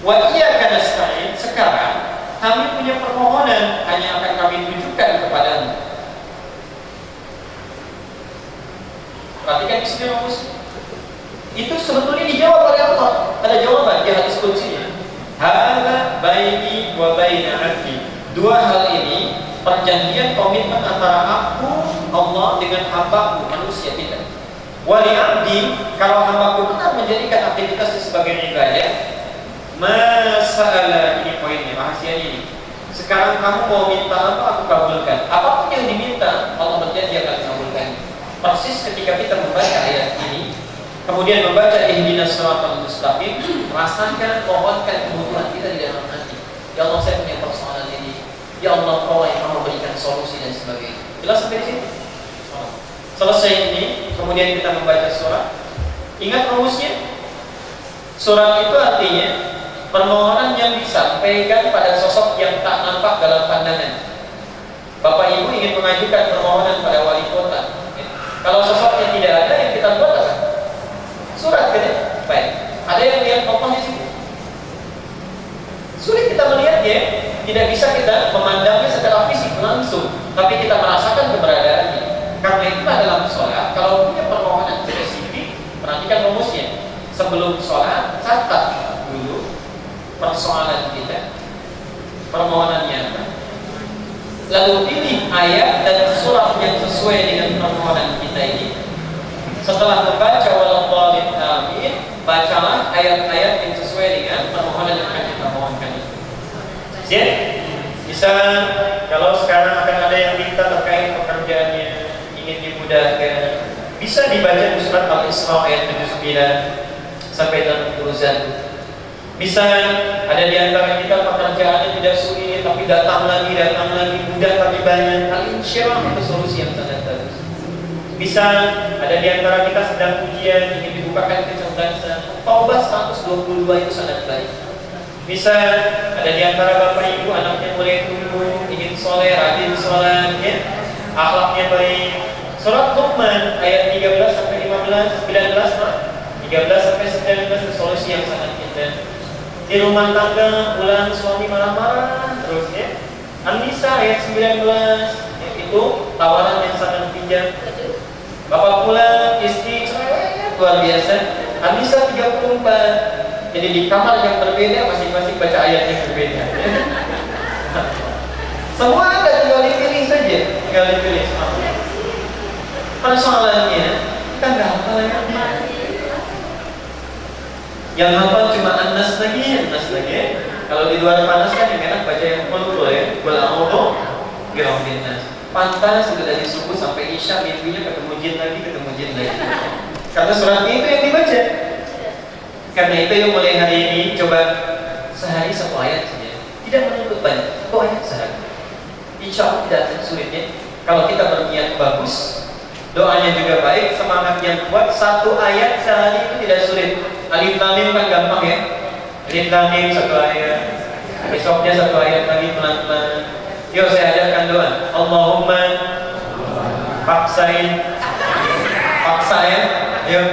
A: wa iyyaka nasta'in. Sekarang kami punya permohonan, hanya akan kami tujukan kepadamu. Perhatikan di sini, Mas. Itu sebetulnya dijawab oleh Allah. Ada jawaban di hadis qudsinya. Hadza baini wa baina 'abdi. Dua hal ini perjanjian komitmen antara aku Allah dengan hambaku manusia kita. Wa li 'abdi, kalau hambaku benar menjadikan aktivitas sebagai ibadah, masalah ini poinnya, rahasianya ini. Sekarang kamu mau minta apa, aku kabulkan. Apapun yang diminta, Allah berjanji akan kabulkan. Persis ketika kita membaca ayat ini, kemudian membaca ihdinas shiratal mustaqim, rasakan, mohonkan kebutuhan kita di dalam hati. Ya Allah, saya punya persoalan ini. Ya Allah, Kau yang mau memberikan solusi dan sebagainya. Jelas sampai di sini? Selesai ini, kemudian kita membaca surat. Ingat rumusnya? Surat itu artinya permohonan yang disampaikan pada sosok yang tak nampak dalam pandangan. Bapak Ibu ingin mengajukan permohonan pada wali kota. Kalau sosoknya tidak ada, yang kita buat apa? Surat kan ya? Baik. Ada yang lihat tokoh di sini? Sulit kita melihatnya. Tidak bisa kita memandangnya secara fisik langsung, tapi kita merasakan keberadaannya. Karena itulah dalam sholat, kalau punya permohonan spesifik, perhatikan rumusnya. Sebelum sholat, catat dulu persoalan kita, permohonannya apa. Lalu pilih ayat dan surat yang sesuai dengan permohonan kita ini. Setelah membaca waladhdallin amin, bacalah ayat-ayat yang sesuai dengan permohonan yang akan kita mohonkan. Siap? Bisa, kalau sekarang akan ada yang minta terkait pekerjaannya, ingin dimudahkan, bisa dibaca di surat Al-Isra ayat 79 sampai 60. Bisa, ada di antara kita pekerjaannya tidak sulit, tapi datang lagi, mudah tapi banyak. Al-Insyirah itu solusi yang sangat bagus. Bisa, ada di antara kita sedang ujian, ingin dibukakan kecerdasan, Taubah 122 itu sangat baik. Bisa, ada di antara bapak ibu anaknya mulai tumbuh, ingin soleh, rajin sholat, ya, akhlaknya baik. Surat Luqman ayat 13 sampai 15, 13 sampai 19 solusi yang sangat indah. Di rumah tangga, pulang suami marah-marah terus, ya. An-Nisa ayat 19, itu tawaran yang sangat bijak. Bapak pulang, istri cerewet luar biasa. An-Nisa 34. Jadi di kamar yang berbeda masing-masing baca ayat yang berbeda. Semua ada, tinggal dipilih saja, tinggal dipilih. Persoalannya kita nggak hafal yang hafal cuma Anas lagi. Kalau di luar panas kan yang enak baca yang full ya. Walaudo Giraudin Nas. Pantas sudah dari subuh sampai isya, minggunya ketemu jin lagi. Karena suratnya itu yang dibaca. Karena itu yang mulai hari ini coba sehari satu ayat saja. Tidak menuntut banyak, satu ayat sehari. Insya Allah tidak akan sulit ya. Kalau kita berniat bagus, doanya juga baik, semangat yang kuat, satu ayat sehari itu tidak sulit. Alif Lam Mim kan gampang ya. Alif Lam Mim satu ayat, besoknya satu ayat lagi pelan-pelan. Yuk saya ajarkan doa. Allahumma paksain, paksa ya. Yuk,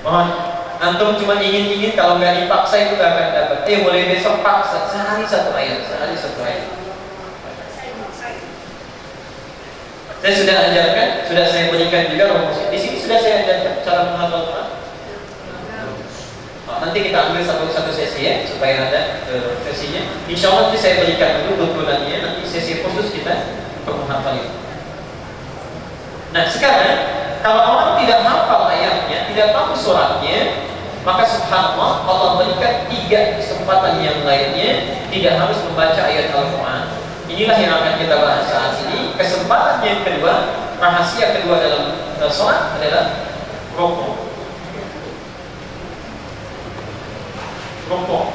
A: mohon. Antum cuma ingin-ingin, kalau nggak dipaksa itu nggak akan dapat. Mulai besok paksa, sehari satu ayat, sehari satu ayat. Saya sudah ajarkan, sudah saya berikan juga rumus. Di sini sudah saya ajarkan cara menghafal Quran. Nanti kita ambil satu sesi ya, supaya ada sesinya. Insya Allah nanti saya berikan dulu tuntunannya, nanti sesi khusus kita untuk menghafal itu. Nah sekarang, kalau orang tidak hafal ayatnya, tidak tahu suratnya, maka subhanallah Allah berikan 3 kesempatan yang lainnya, tidak harus membaca ayat Al-Quran. Inilah yang akan kita bahas saat ini. Kesempatan yang kedua, rahasia kedua dalam sholat adalah rukuk. Rukuk.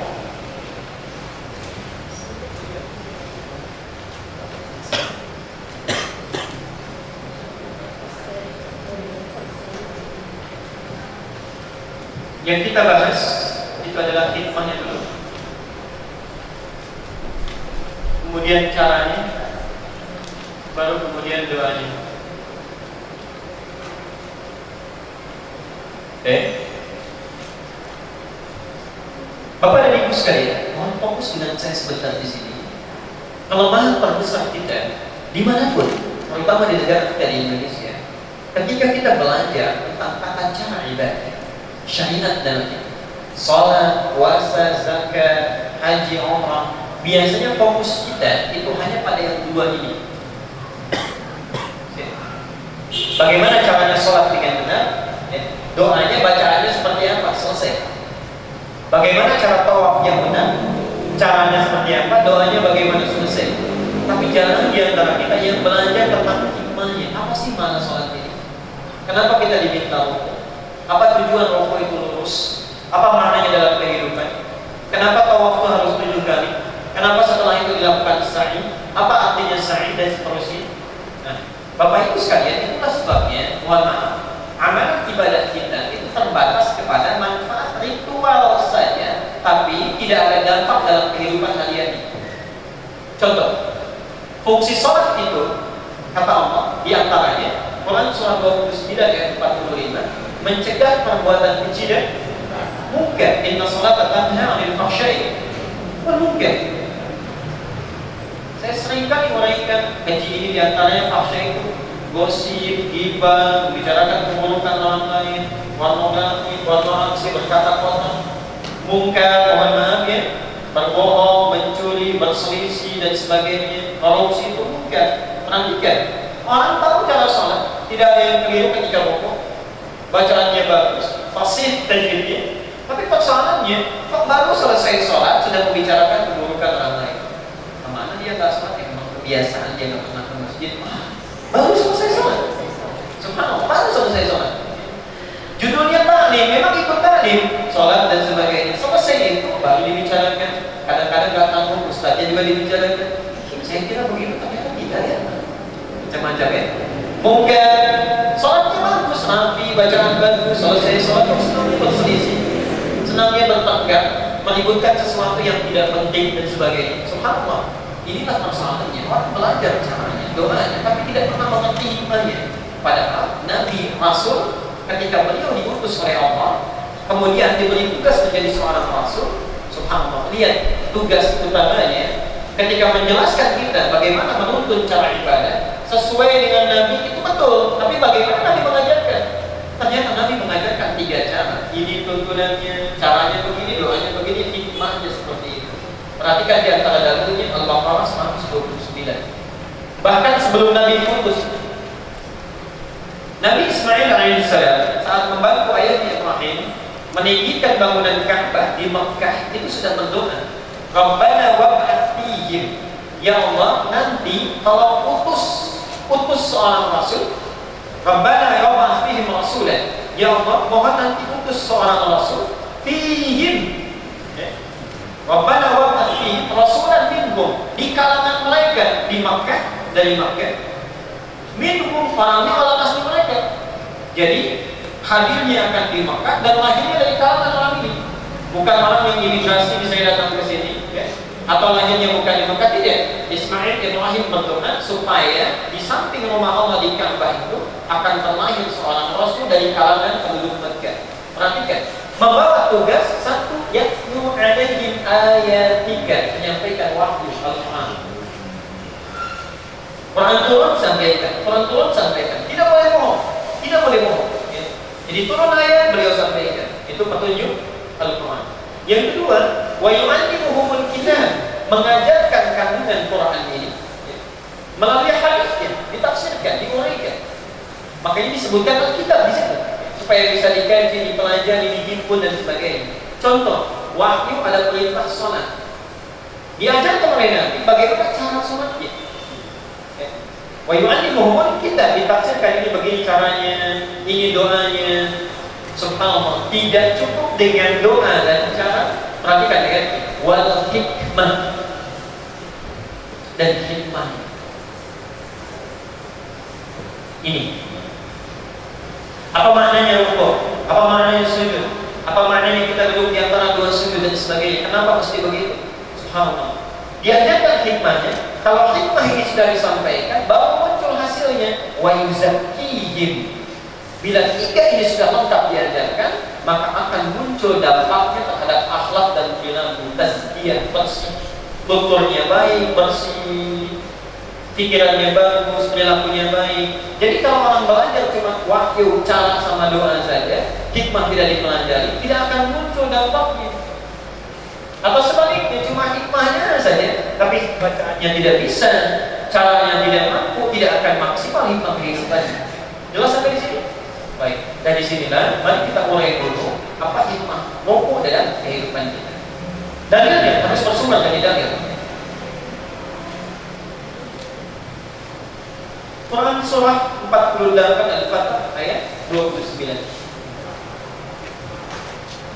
A: Yang kita bahas itu adalah hikmahnya dulu, kemudian caranya, baru kemudian doanya. Bapak dan Ibu sekalian, mohon fokus dengan saya sebentar di sini. Kelemahan terbesar kita dimanapun, terutama di negara kita di Indonesia, ketika kita belajar tentang tata cara ibadah, syariat dalam itu, salat, puasa, zakat, haji, umrah, biasanya fokus kita itu hanya pada yang 2 ini. Bagaimana caranya sholat dengan benar? Doanya, bacaannya seperti apa? Selesai. Bagaimana cara tawaf yang benar? Caranya seperti apa? Doanya bagaimana? Selesai. Tapi jarang di antara kita yang belajar tentang hikmahnya. Apa sih makna sholat ini? Kenapa kita diminta rukuk? Apa tujuan rukuk itu lurus? Apa maknanya dalam kehidupan? Kenapa tawaf itu harus 7 kali? Kenapa setelah itu dilakukan sa'i? Apa artinya sa'i dan seterusnya? Nah, Bapak Ibu sekalian, itulah sebabnya, mohon maaf, amal ibadah kita itu terbatas kepada manfaat ritual saja, tapi tidak ada dampak dalam kehidupan harian. Contoh, fungsi sholat itu, kata Allah, diantaranya, Quran surah 29 ayat 45, mencegah perbuatan keji dan munkar. Inna sholata tanha 'anil fahsya'i wal munkar. Saya sering kali uraikan haji ini diantaranya fahsya itu gosip, ghibah, membicarakan keburukan orang lain, pornografi, warna aksi, berkata kotor, mungkar, mohon maaf ya, berbohong, mencuri, berselisih dan sebagainya, korupsi itu mungkar. Perhatikan, orang tahu cara sholat, tidak ada yang keliru ketika rukuk, bacaannya bagus, fasih tajwidnya, tapi persoalannya, kok baru selesai sholat sudah membicarakan keburukan orang lain. Kemana dia nggak sholat? Emang kebiasaan dia nggak pernah ke masjid. Baru selesai sholat. Subhanallah, baru selesai sholat. Judulnya taklim, memang ikut taklim, sholat dan sebagainya. Selesai itu baru dibicarakan. Kadang-kadang nggak tanggung, ustaznya juga dibicarakan. Saya kira begitu, ternyata tidak ya. Macam-macam ya. Mungkin sholatnya bagus, rapi, bacaan bagus, selesai sholat senangnya berselisih, senangnya bertengkar, meributkan sesuatu yang tidak penting dan sebagainya. Subhanallah, inilah persoalannya. Orang belajar caranya, doanya, tapi tidak pernah mengerti hikmahnya. Padahal Nabi Rasul ketika beliau diutus oleh Allah, kemudian diberi tugas menjadi seorang Rasul, subhanallah, lihat tugas utamanya ketika menjelaskan kita bagaimana menuntun cara ibadah sesuai dengan Nabi itu betul, tapi bagaimana Nabi mengajarkan? Ternyata Nabi mengajarkan 3 cara. Ini tuntunannya, caranya begini, doanya begini, hikmahnya seperti itu. Perhatikan di antara dalilnya Al-Baqarah 129. Bahkan sebelum Nabi diutus, Nabi Ismail alaihissalam saat membantu ayahnya Ibrahim meninggikan bangunan Ka'bah di Makkah itu sudah berdoa, Rabbana wab'ath fihim, ya Allah nanti kalau utus seorang rasul, Rabbana wab'ath fihim rasulan, ya Allah mohon nanti utus seorang rasul fihim. Rabbana wab'ats fihim rasulan minhum, di kalangan mereka di Makkah, dari Makkah. Minhum, orangnya orang asli mereka. Jadi hadirnya akan di Makkah dan lahirnya dari kalangan orang ini. Bukan orang yang imigrasi misalnya datang ke sini, ya. Atau lahirnya bukan di Makkah, tidak. Ismail Ibrahim berdoa supaya di samping rumah Allah di Ka'bah itu akan terlahir seorang rasul dari kalangan penduduk Makkah. Perhatikan, membawa tugas satu, yatlu alaihim ayatika, menyampaikan wahyu Al-Quran. Quran turun sampaikan, tidak boleh bohong, ya. Jadi turun ayat beliau sampaikan, itu petunjuk Al-Quran. Yang kedua, wa yu'allimuhumul kitab, mengajarkan kandungan Quran ini, ya, melalui hadisnya, ditafsirkan, diuraikan. Makanya disebutkan Alkitab di situ, supaya bisa dikaji, dipelajari, dihimpun dan sebagainya. Contoh, wahyu ada perintah sholat, diajarkan oleh Nabi bagaimana cara sholatnya. Ya. Wa yu'allimuhumul kitab, ditafsirkan ini begini caranya, ini doanya. Subhanallah, tidak cukup dengan doa dan cara, perhatikan ya, wal hikmah dan hikmah. Ini apa maknanya rukuk? Apa maknanya sujud? Apa maknanya kita duduk di antara dua sujud dan sebagainya? Kenapa mesti begitu? Subhanallah. Diajarkan hikmahnya. Kalau hikmah ini sudah disampaikan, baru muncul hasilnya. Wa yuzakkihim. Bila tiga ini sudah lengkap diajarkan, maka akan muncul dampaknya terhadap akhlak dan perilaku, tazkiyah, bersih, tuturnya baik, bersih, pikirannya bagus, perilakunya baik. Jadi kalau orang belajar cuma wahyu, cara sama doa saja, hikmah tidak dipelajari, tidak akan muncul dampaknya. Atau sebaliknya, cuma hikmahnya saja, tapi bacaannya tidak bisa, caranya tidak mampu, tidak akan maksimal hikmah kehidupannya. Jelas sampai di sini? Baik, dari sinilah mari kita mulai dulu apa hikmah rukuk dalam kehidupan kita. Dalilnya harus bersumber dari dalil. Quran surah 48 Al-Fatah ayat 29.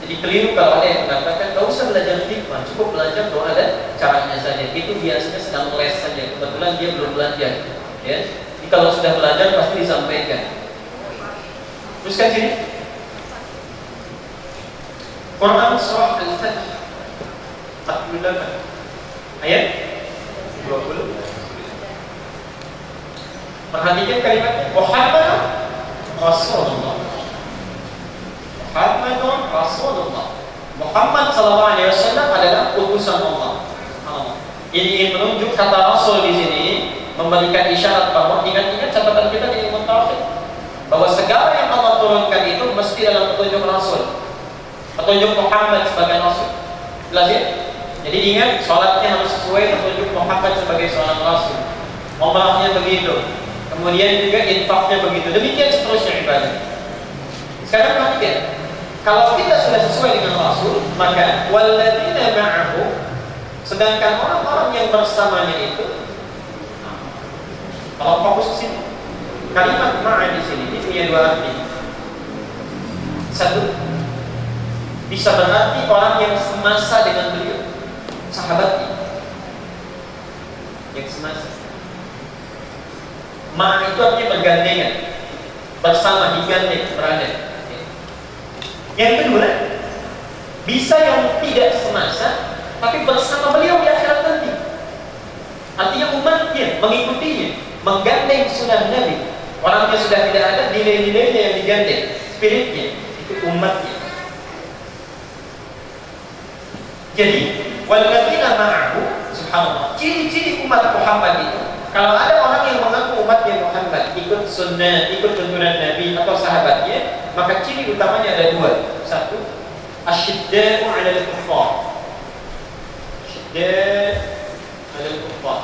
A: Jadi keliru kalau ada yang mengatakan tidak usah belajar hikmah, cukup belajar doa dan caranya saja. Itu biasanya sedang les saja. Kebetulan dia belum belajar. Ya, jadi kalau sudah belajar pasti disampaikan. Teruskan sini. Quran surah Al-Fatih 48 ayat 20. Perhatikan kalimatnya. Muhammad Rasulullah. Muhammad sallallahu alaihi wasallam adalah utusan Allah. Ini ingin menunjuk kata Rasul di sini, memberikan isyarat bahwa ingat-ingat catatan kita di ilmu tauhid, bahwa segala yang Allah turunkan itu mesti dalam petunjuk Rasul, petunjuk Muhammad sebagai Rasul. Jelas ya? Jadi ingat, sholatnya harus sesuai petunjuk Muhammad sebagai seorang Rasul. Umrahnya begitu, kemudian juga infaknya begitu. Demikian seterusnya ibadah. Sekarang perhatikan, kalau kita sudah sesuai dengan Rasul, maka walladzina ma'ahu, sedangkan orang-orang yang bersamanya itu, kalau fokus ke sini, kalimat ma'a di sini ini punya dua arti. Satu, bisa berarti orang yang semasa dengan beliau, sahabatnya, yang semasa. Ma'a itu artinya bergandengan, bersama, digandeng, berada. Yang kedua, bisa yang tidak semasa, tapi bersama beliau di akhirat nanti. Artinya umatnya, mengikutinya, menggandeng sunnah Nabi. Orangnya sudah tidak ada, nilai-nilainya yang digandeng, spiritnya, itu umatnya. Jadi, walladzina ma'ahu, subhanallah, ciri-ciri umat Muhammad itu, kalau ada orang yang mengaku umatnya Muhammad, ikut sunnah, ikut tuntunan Nabi atau sahabatnya, maka ciri utamanya ada dua. Satu, asyidda'u 'alal kuffar. Asyidda'u 'alal kuffar.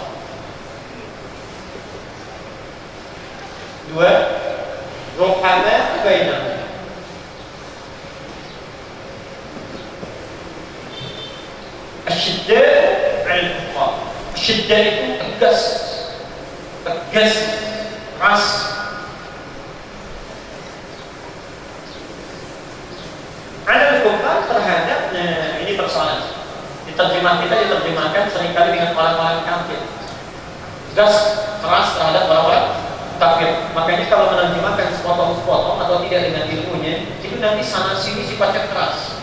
A: Dua, ruhama bainahum. Asyidda' 'alal kuffar. Asyidda' itu tegas, keras. Ada kuffar terhadap terjemah kita diterjemahkan seringkali dengan orang-orang kafir, gas keras terhadap orang-orang kafir. Makanya kalau menerjemahkan sepotong-sepotong atau tidak dengan ilmunya, itu nanti sana sini sifatnya keras.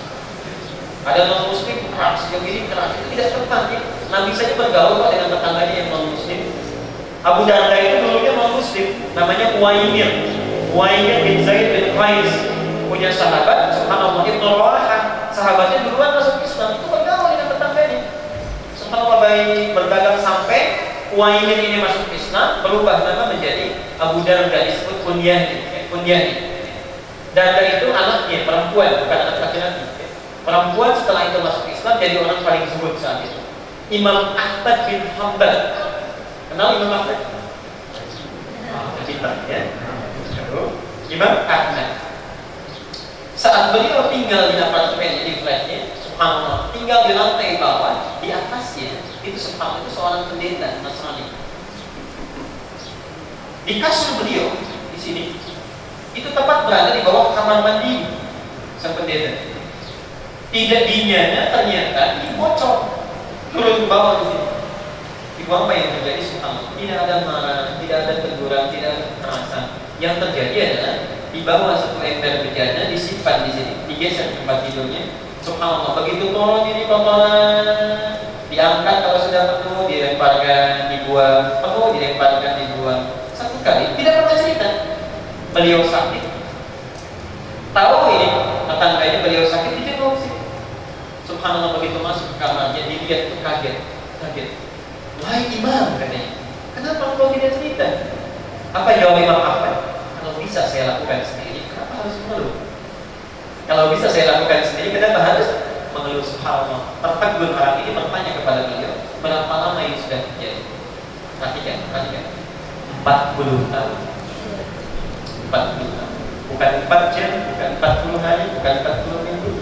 A: Ada non muslim keras, yang ini keras, itu tidak tepat ya. Nabi saja bergaul dengan tetangganya yang non muslim. Abu Darda itu dulunya non muslim, namanya Uwaimir bin Zaid bin Qais, punya sahabat, subhanallah, Ibnu Rawahah, sahabatnya duluan masuk Islam, itu bergaul dengan tetangganya. Subhanallah, baik berdagang sampai Uwaimir ini masuk Islam, berubah nama menjadi Abu Darda, disebut Kunyani. Darda itu anaknya perempuan, bukan anak laki-laki. Perempuan setelah itu masuk Islam jadi orang paling zuhud saat itu. Imam Ahmad bin Hanbal, kenal Imam Ahmad? Cinta ya. Imam Ahmad. Saat beliau tinggal di apartemen di flatnya, subhanallah, tinggal di lantai bawah, di atasnya itu subhanallah itu seorang pendeta Nasrani. Di kasur beliau di sini itu tepat berada di bawah kamar mandi sang pendeta. Tidak dinyanya ternyata dibocor turun ke bawah di sini. Ibu apa yang terjadi subhanallah? Tidak ada marah, tidak ada teguran, tidak ada kekerasan. Yang terjadi adalah di bawah satu ember bejana disimpan di sini, digeser tempat tidurnya. Subhanallah, begitu turun ini kotoran diangkat, kalau sudah penuh dilemparkan, dibuang, penuh dilemparkan, dibuang. Satu kali tidak pernah cerita beliau sakit. Tahu ini tetangganya beliau sakit, dijenguk sih. Subhanallah, begitu masuk ke kamarnya dilihat tuh kaget. Wahai imam, katanya, kenapa engkau tidak cerita? Apa jawab Imam Ahmad? Kalau bisa saya lakukan sendiri, kenapa harus mengeluh? Kalau bisa saya lakukan sendiri, kenapa harus mengeluh? Subhanallah, tertegun orang ini bertanya kepada beliau, berapa lama ini sudah terjadi? Perhatikan 40 tahun. 40 tahun, bukan 4 jam, bukan 40 hari, bukan 40 minggu,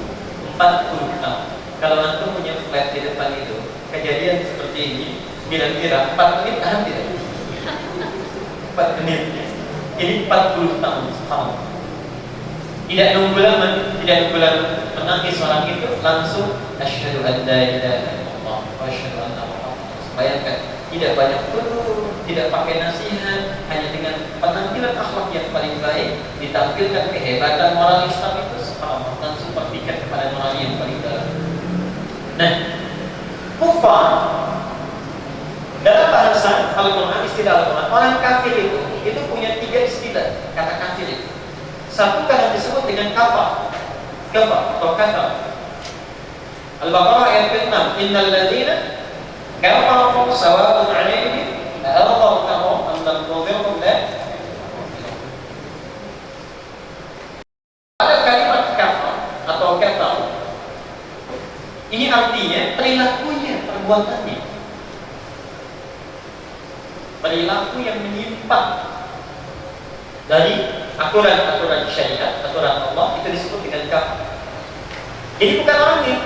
A: 40 tahun. Kalau antum punya flat di depan itu, kejadian seperti ini, kira-kira 4 menit ada tidak? 4 menit. Ini 40 tahun setahun. Tidak nunggu lama, menangis orang itu langsung asyhadu an la ilaha illallah wa asyhadu anna Muhammadan. Bayangkan, tidak banyak guru, tidak pakai nasihat, hanya dengan penampilan akhlak yang paling baik, ditampilkan kehebatan moral Islam itu, subhanallah, langsung berpikir kepada moral yang paling dalam. Nah, kufar dalam bahasa Al-Quran, istilah Al-Quran, orang kafir itu punya 3 istilah kata kafir itu. Satu kadang disebut dengan kafar atau kafar. Al-Baqarah ayat ke-6, innal ladzina kafaru sawa'un 'alaihim a'anzartahum am lam tunzirhum la. Ada kalimat kafar atau kafar. Ini artinya perilakunya, perbuatannya, perilaku yang menyimpang dari aturan-aturan syariat, aturan Allah, itu disebut dengan kafir. Jadi bukan orangnya.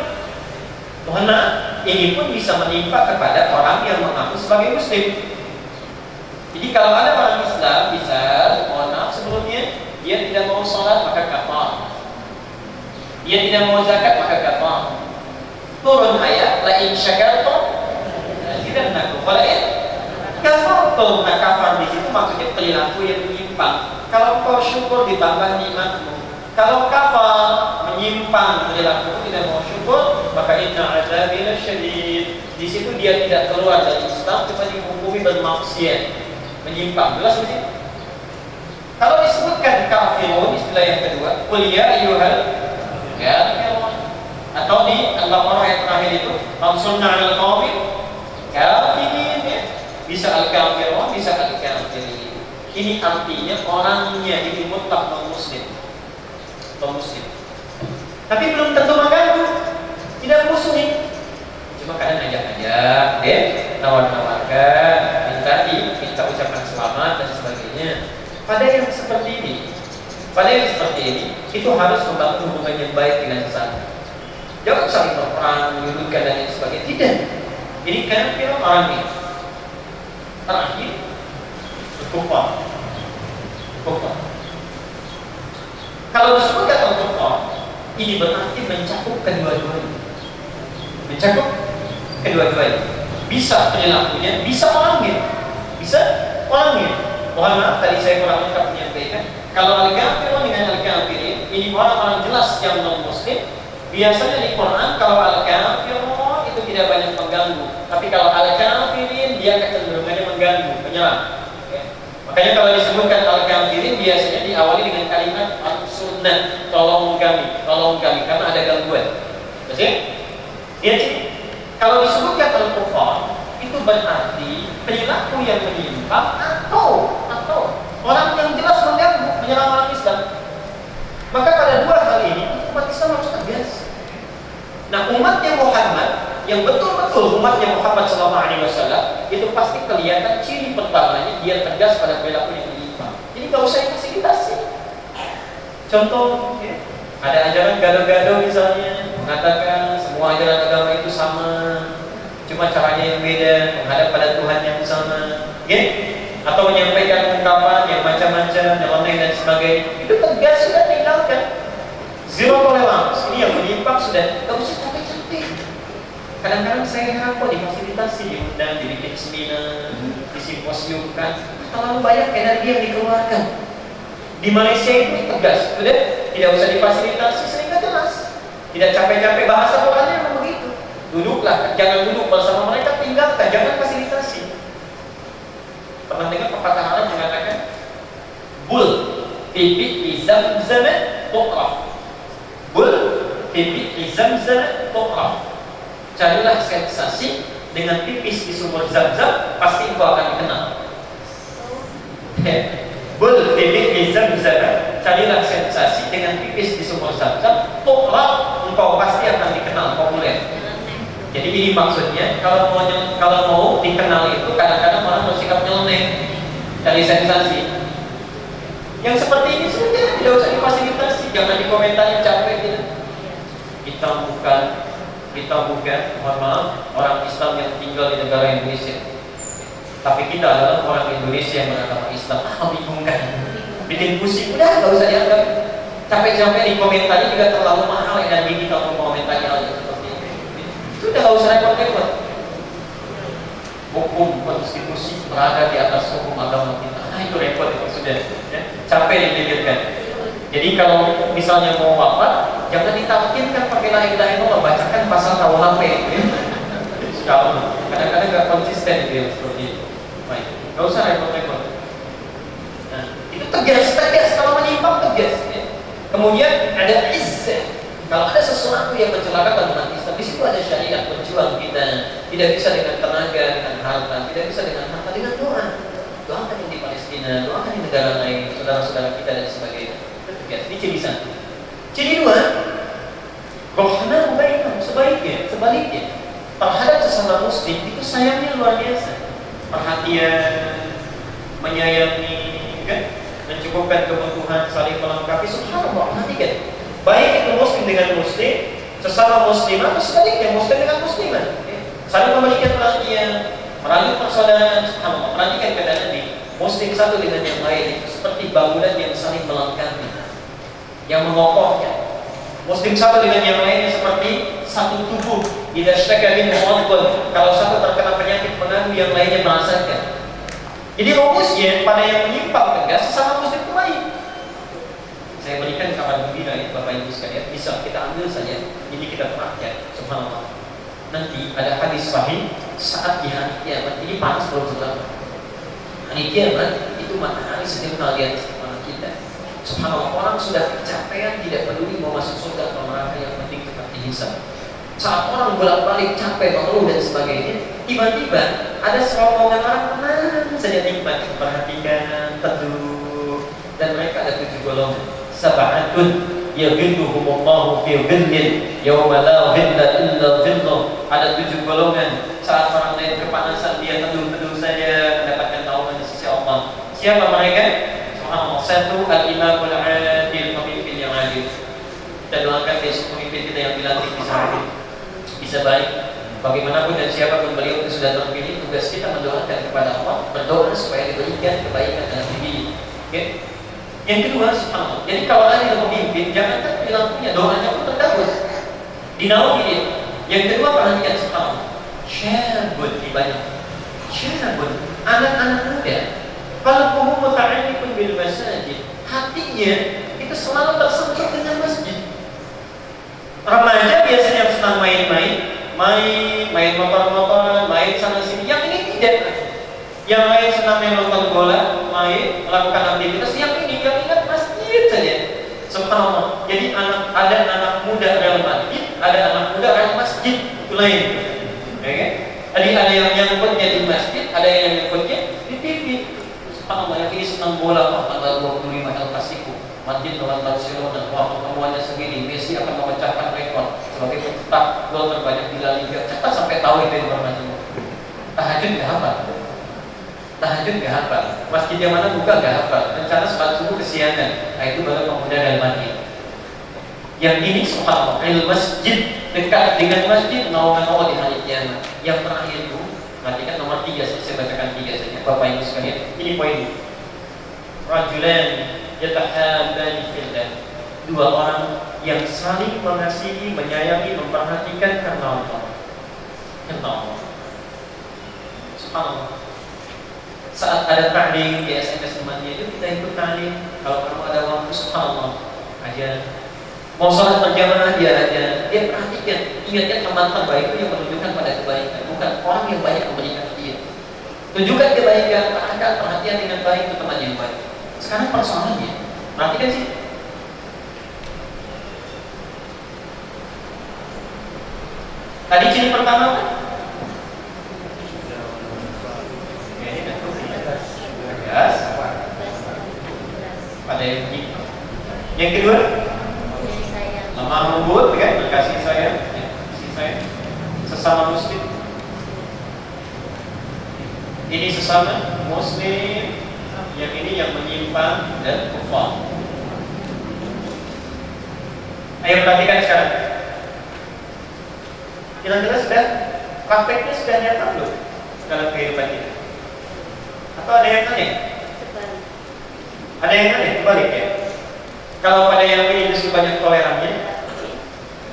A: Mohon maaf, ini pun bisa menimpa kepada orang yang mengaku sebagai muslim. Jadi kalau ada orang Islam, bisa, mohon maaf, sebelumnya dia tidak mau sholat maka kafir, dia tidak mau zakat maka kafir. Turun ayat la in syakartum lazidannakum wa la in kafartum. Nah, kafar di situ maksudnya perilaku yang menyimpang. Kalau kau syukur ditambah nikmatmu. Kalau kafar menyimpang perilaku tidak mau syukur, maka inna azabi lasyadid. Di situ dia tidak keluar dari Islam, cuma dihukumi bermaksiat, menyimpang. Jelas di situ. Kalau disebutkan kafirun, istilah yang kedua, qul ya ayyuhal kafirun. Atau di Al-Baqarah yang terakhir itu, ansurna 'alal qaumil kafirin, ya. Bisa al-kafirun, bisa al-kafirin. Ini artinya orangnya itu mutlak non-muslim. Tapi belum tentu mengganggu, tidak musuhi. Cuma kadang ajak-ajak, nawar-nawarkan, minta ucapan selamat dan sebagainya. Pada yang seperti ini, itu harus membangun hubungan yang baik dengan sesama. Jangan saling berperang, menyudutkan dan lain sebagainya. Tidak. Ini kafir orangnya. Terakhir, kufar. Kalau disebutkan kufar, ini berarti mencakup kedua-duanya. Mencakup Kedua-duanya. Bisa perilakunya, bisa orangnya. Bisa orangnya. Mohon maaf tadi saya kurang lengkap menyampaikan. Kalau al-kafirun dengan al-kafirin, ini orang-orang jelas yang non-muslim. Biasanya di Quran kalau al-kafirun itu tidak banyak mengganggu. Tapi kalau al-kafirin dia kecenderungannya mengganggu, menyerang. Ya. Makanya kalau disebutkan al-kafirin biasanya diawali dengan kalimat al-sunnah, tolong kami, karena ada gangguan. Maksudnya? Lihat sini. Kalau disebutkan al-kufar, itu berarti perilaku yang menyimpang atau orang yang jelas mengganggu, menyerang orang Islam. Maka pada dua hal ini umat Islam harus tegas. Nah, umatnya Muhammad yang betul-betul umatnya Muhammad SAW itu pasti kelihatan ciri pertamanya dia tegas pada perilaku yang menyimpang. Jadi nggak usah fasilitasi. Contoh, ya, ada ajaran gado-gado misalnya mengatakan semua ajaran agama itu sama, cuma caranya yang beda, menghadap pada Tuhan yang sama, ya? Atau menyampaikan ungkapan yang macam-macam, nyeleneh dan sebagainya. Itu tegas, sudah tinggalkan. Zero tolerance. Ini yang menyimpang sudah, nggak usah capek-capek. Kadang-kadang saya heran kok difasilitasi, diundang, dibikin seminar, disimposiumkan, terlalu banyak energi yang dikeluarkan. Di Malaysia itu tegas, sudah tidak usah difasilitasi, sehingga jelas. Tidak capek-capek, bahasa Qurannya memang begitu. Duduklah, jangan duduk bersama mereka, tinggalkan, jangan fasilitasi. Pernah dengar pepatah Arab mengatakan, bul fi zamzam tuqraf. Bul fi zamzam tuqraf. Carilah sensasi dengan pipis di sumur Zam-Zam, pasti engkau akan dikenal. Bul fi zamzam, carilah sensasi dengan pipis di sumur Zam-Zam, tuqraf, engkau pasti akan dikenal, populer. Jadi ini maksudnya kalau mau dikenal itu kadang-kadang orang bersikap nyeleneh, cari sensasi. Yang seperti ini sudah tidak usah difasilitasi, jangan dikomentari capek gitu. Kita bukan, mohon maaf, orang Islam yang tinggal di negara Indonesia. Tapi kita adalah orang Indonesia yang beragama Islam. Bingungkan, bikin pusing, udah nggak usah dianggap. Capek-capek dikomentari juga terlalu mahal energi kita untuk mengomentari hal itu. Sudah nggak usah repot-repot. Hukum konstitusi berada di atas hukum agama kita. Itu repot itu sudah. Ya. Capek dipikirkan. Jadi kalau misalnya mau wafat, jangan ditalkinkan pakai la ilaha illallah, bacakan pasal KUHP. Kadang-kadang nggak konsisten gitu seperti itu. Baik, nggak usah repot-repot. Nah, itu tegas kalau menyimpang tegas. Ya. Kemudian ada izzah. Kalau ada sesuatu yang mencelakakan umat Islam, di situ ada syariat berjuang kita. Tidak bisa dengan tenaga, dengan harta, tidak bisa dengan harta, dengan doa. Doakan yang di Palestina, doakan di negara lain, saudara-saudara kita dan sebagainya. Tegas. Ini ciri satu. Ciri dua, rohna bainahum, sebaliknya terhadap sesama muslim itu sayangnya luar biasa. Perhatian, menyayangi, kan? Mencukupkan kebutuhan, saling melengkapi. Subhanallah, perhatikan. Baik itu muslim dengan muslim, sesama muslim atau sebaliknya muslim dengan musliman, saling memberikan perhatian, merayu persaudaraan. Perhatikan kata Nabi, muslim satu dengan yang lain itu seperti bangunan yang saling melengkapi, yang mengokohkan. Muslim satu dengan yang lainnya seperti satu tubuh. Idza syaka minhu udhun, kalau satu terkena penyakit mengadu yang lainnya merasakan. Jadi rumusnya pada yang menyimpang tegas sesama muslim itu baik. Saya berikan kabar gembira ya Bapak Ibu sekalian, bisa kita ambil saja, ini kita praktek. Subhanallah. Nanti ada hadis sahih saat di hari kiamat, ini panas belum seberapa. Hari kiamat itu matahari sedang di atas kepala kita. Subhanallah, orang sudah kecapean, tidak peduli mau masuk surga atau neraka, yang penting tetap dihisab. Saat orang bolak-balik capek, mengeluh dan sebagainya, tiba-tiba ada serombongan orang tenang saja nikmat, perhatikan, teduh, dan mereka ada 7 golongan. Sab'atun yadhilluhumullahu fi dhillin yawma la dhilla illa dhilluh. Ada 7 golongan. Saat orang lain kepanasan, dia teduh-teduh saja mendapatkan naungan di sisi Allah. Siapa mereka? Subhanallah. Satu, al-imamul adil, pemimpin yang adil. Kita doakan besok pemimpin kita yang dilantik bisa baik. Bagaimanapun dan siapapun beliau itu sudah terpilih, tugas kita mendoakan kepada Allah, berdoa supaya diberikan kebaikan dalam diri. Okay? Yang kedua, subhanallah. Jadi kalau ada pemimpin, jangankan perilakunya, doanya pun terkabul. Dinaungi dia. Yang kedua, perhatikan subhanallah. syabun di banyak syabun, anak-anak muda. Qalbuhu muta'alliqun bil masajid, hatinya itu selalu tersentuh dengan masjid. Remaja biasanya senang main motor-motoran, main sana sini. Yang ini tidak. Yang lain senang main nonton bola, melakukan aktivitas. Yang ini yang ingat masjid saja. Subhanallah. Jadi ada anak muda dalam masjid, ada anak muda dalam masjid, itu lain. Oke? Jadi ada yang nyangkutnya di masjid, ada yang nyangkutnya di TV. Subhanallah, yang ini senang bola, tanggal 25 El Clasico, masjid lawan Barcelona, pertemuannya segini, Messi akan memecahkan rekor sebagai pencetak gol terbanyak di La Liga. Cepat sampai tahu itu informasinya. Tahajud nggak hafal. Tahajud nggak hafal. Masjid yang mana buka nggak hafal. Rencana sholat subuh kesiangan. Nah itu baru pemuda dalam masjid. Yang ini subhanallah, masjid dekat dengan masjid mau di hari kiamat. Yang terakhir itu, perhatikan nomor 3, saya bacakan 3 saja. Bapak Ibu sekalian, ini poin. Rajulan yatahabbani fillah. Dua orang yang saling mengasihi, menyayangi, memperhatikan karena Allah. Karena Allah. Subhanallah. Saat ada ta'lim di SMS temannya itu kita ikut ta'lim. Kalau kamu ada waktu, subhanallah, aja. Mau sholat berjamaah dia aja. Dia perhatikan, ingatkan teman terbaik itu yang menunjukkan pada kebaikan, bukan orang yang banyak memberikan dia. Tunjukkan kebaikan, arahkan perhatian dengan baik ke teman yang baik. Sekarang persoalannya, perhatikan sih. Tadi ciri pertama kan? Tegas. Pada yang begitu. Yang kedua, lemah lembut, kan? Berkasih sayang, kasih sayang. Sesama muslim. Ini sesama muslim. Yang ini yang menyimpang dan kufar. Ayo perhatikan sekarang. Kira-kira sudah prakteknya sudah nyata belum dalam kehidupan kita? Atau ada yang aneh? Ada yang aneh, kebalik ya. Kalau pada yang ini justru banyak tolerannya,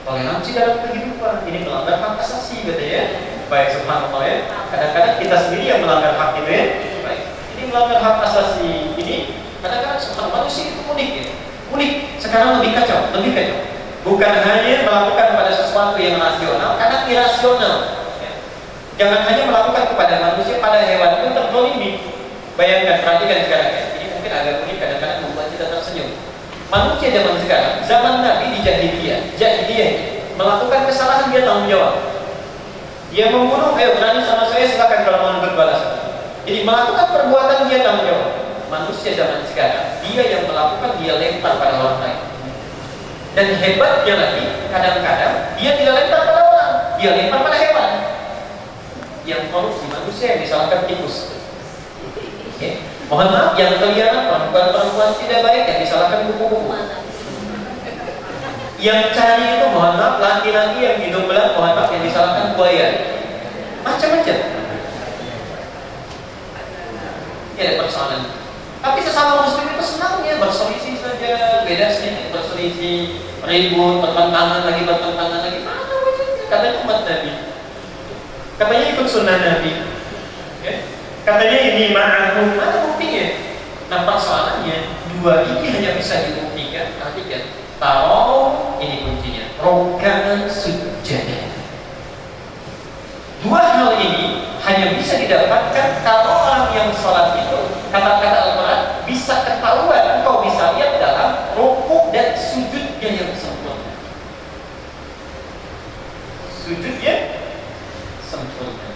A: toleransi dalam kehidupan ini melanggar hak asasi, gitu ya. Baik, subhanallah ya. Kadang-kadang kita sendiri yang melanggar hak itu ya. Baik, ini melanggar hak asasi ini. Kadang-kadang subhanallah manusia itu unik ya. Unik. Sekarang lebih kacau, lebih kacau. Bukan hanya melakukan pada sesuatu yang rasional, kadang irasional. Ya. Jangan hanya melakukan kepada manusia, pada hewan pun terzalimi. Bayangkan, perhatikan sekarang ya. Ini mungkin agak unik, kadang-kadang membuat kita tersenyum. Manusia zaman sekarang, zaman Nabi di jahiliyah melakukan kesalahan dia tanggung jawab. Dia membunuh, ayo berani sama saya silakan kalau mau berbalas. Jadi melakukan perbuatan dia tanggung jawab. Manusia zaman sekarang, dia yang melakukan dia lempar pada orang lain. Dan hebatnya lagi, kadang-kadang dia tidak lempar pada orang, dia lempar pada hewan. Yang korupsi manusia yang disalahkan tikus. Okay. Mohon maaf, yang keliaran perempuan-perempuan tidak baik yang disalahkan kupu-kupu. Yang cari itu mohon maaf, laki-laki yang hidung belang mohon maaf yang disalahkan buaya. Macam-macam. Ya ada persoalan. Tapi sesama muslim itu senangnya berselisih saja, beda sedikit berselisih, ribut, bertentangan lagi, mana wujudnya? Katanya umat Nabi, katanya ikut sunnah Nabi, ya? Katanya ini ma'ahum, mana buktinya? Nah persoalannya, dua ini hanya bisa dibuktikan, perhatikan, taruh, ini kuncinya, rokanan sujud. Dua hal ini hanya bisa didapatkan kalau orang yang sholat itu, kata-kata Al-Quran, bisa ketahuan, engkau bisa lihat dalam rukuk dan sujudnya yang sempurna. Sujudnya sempurna.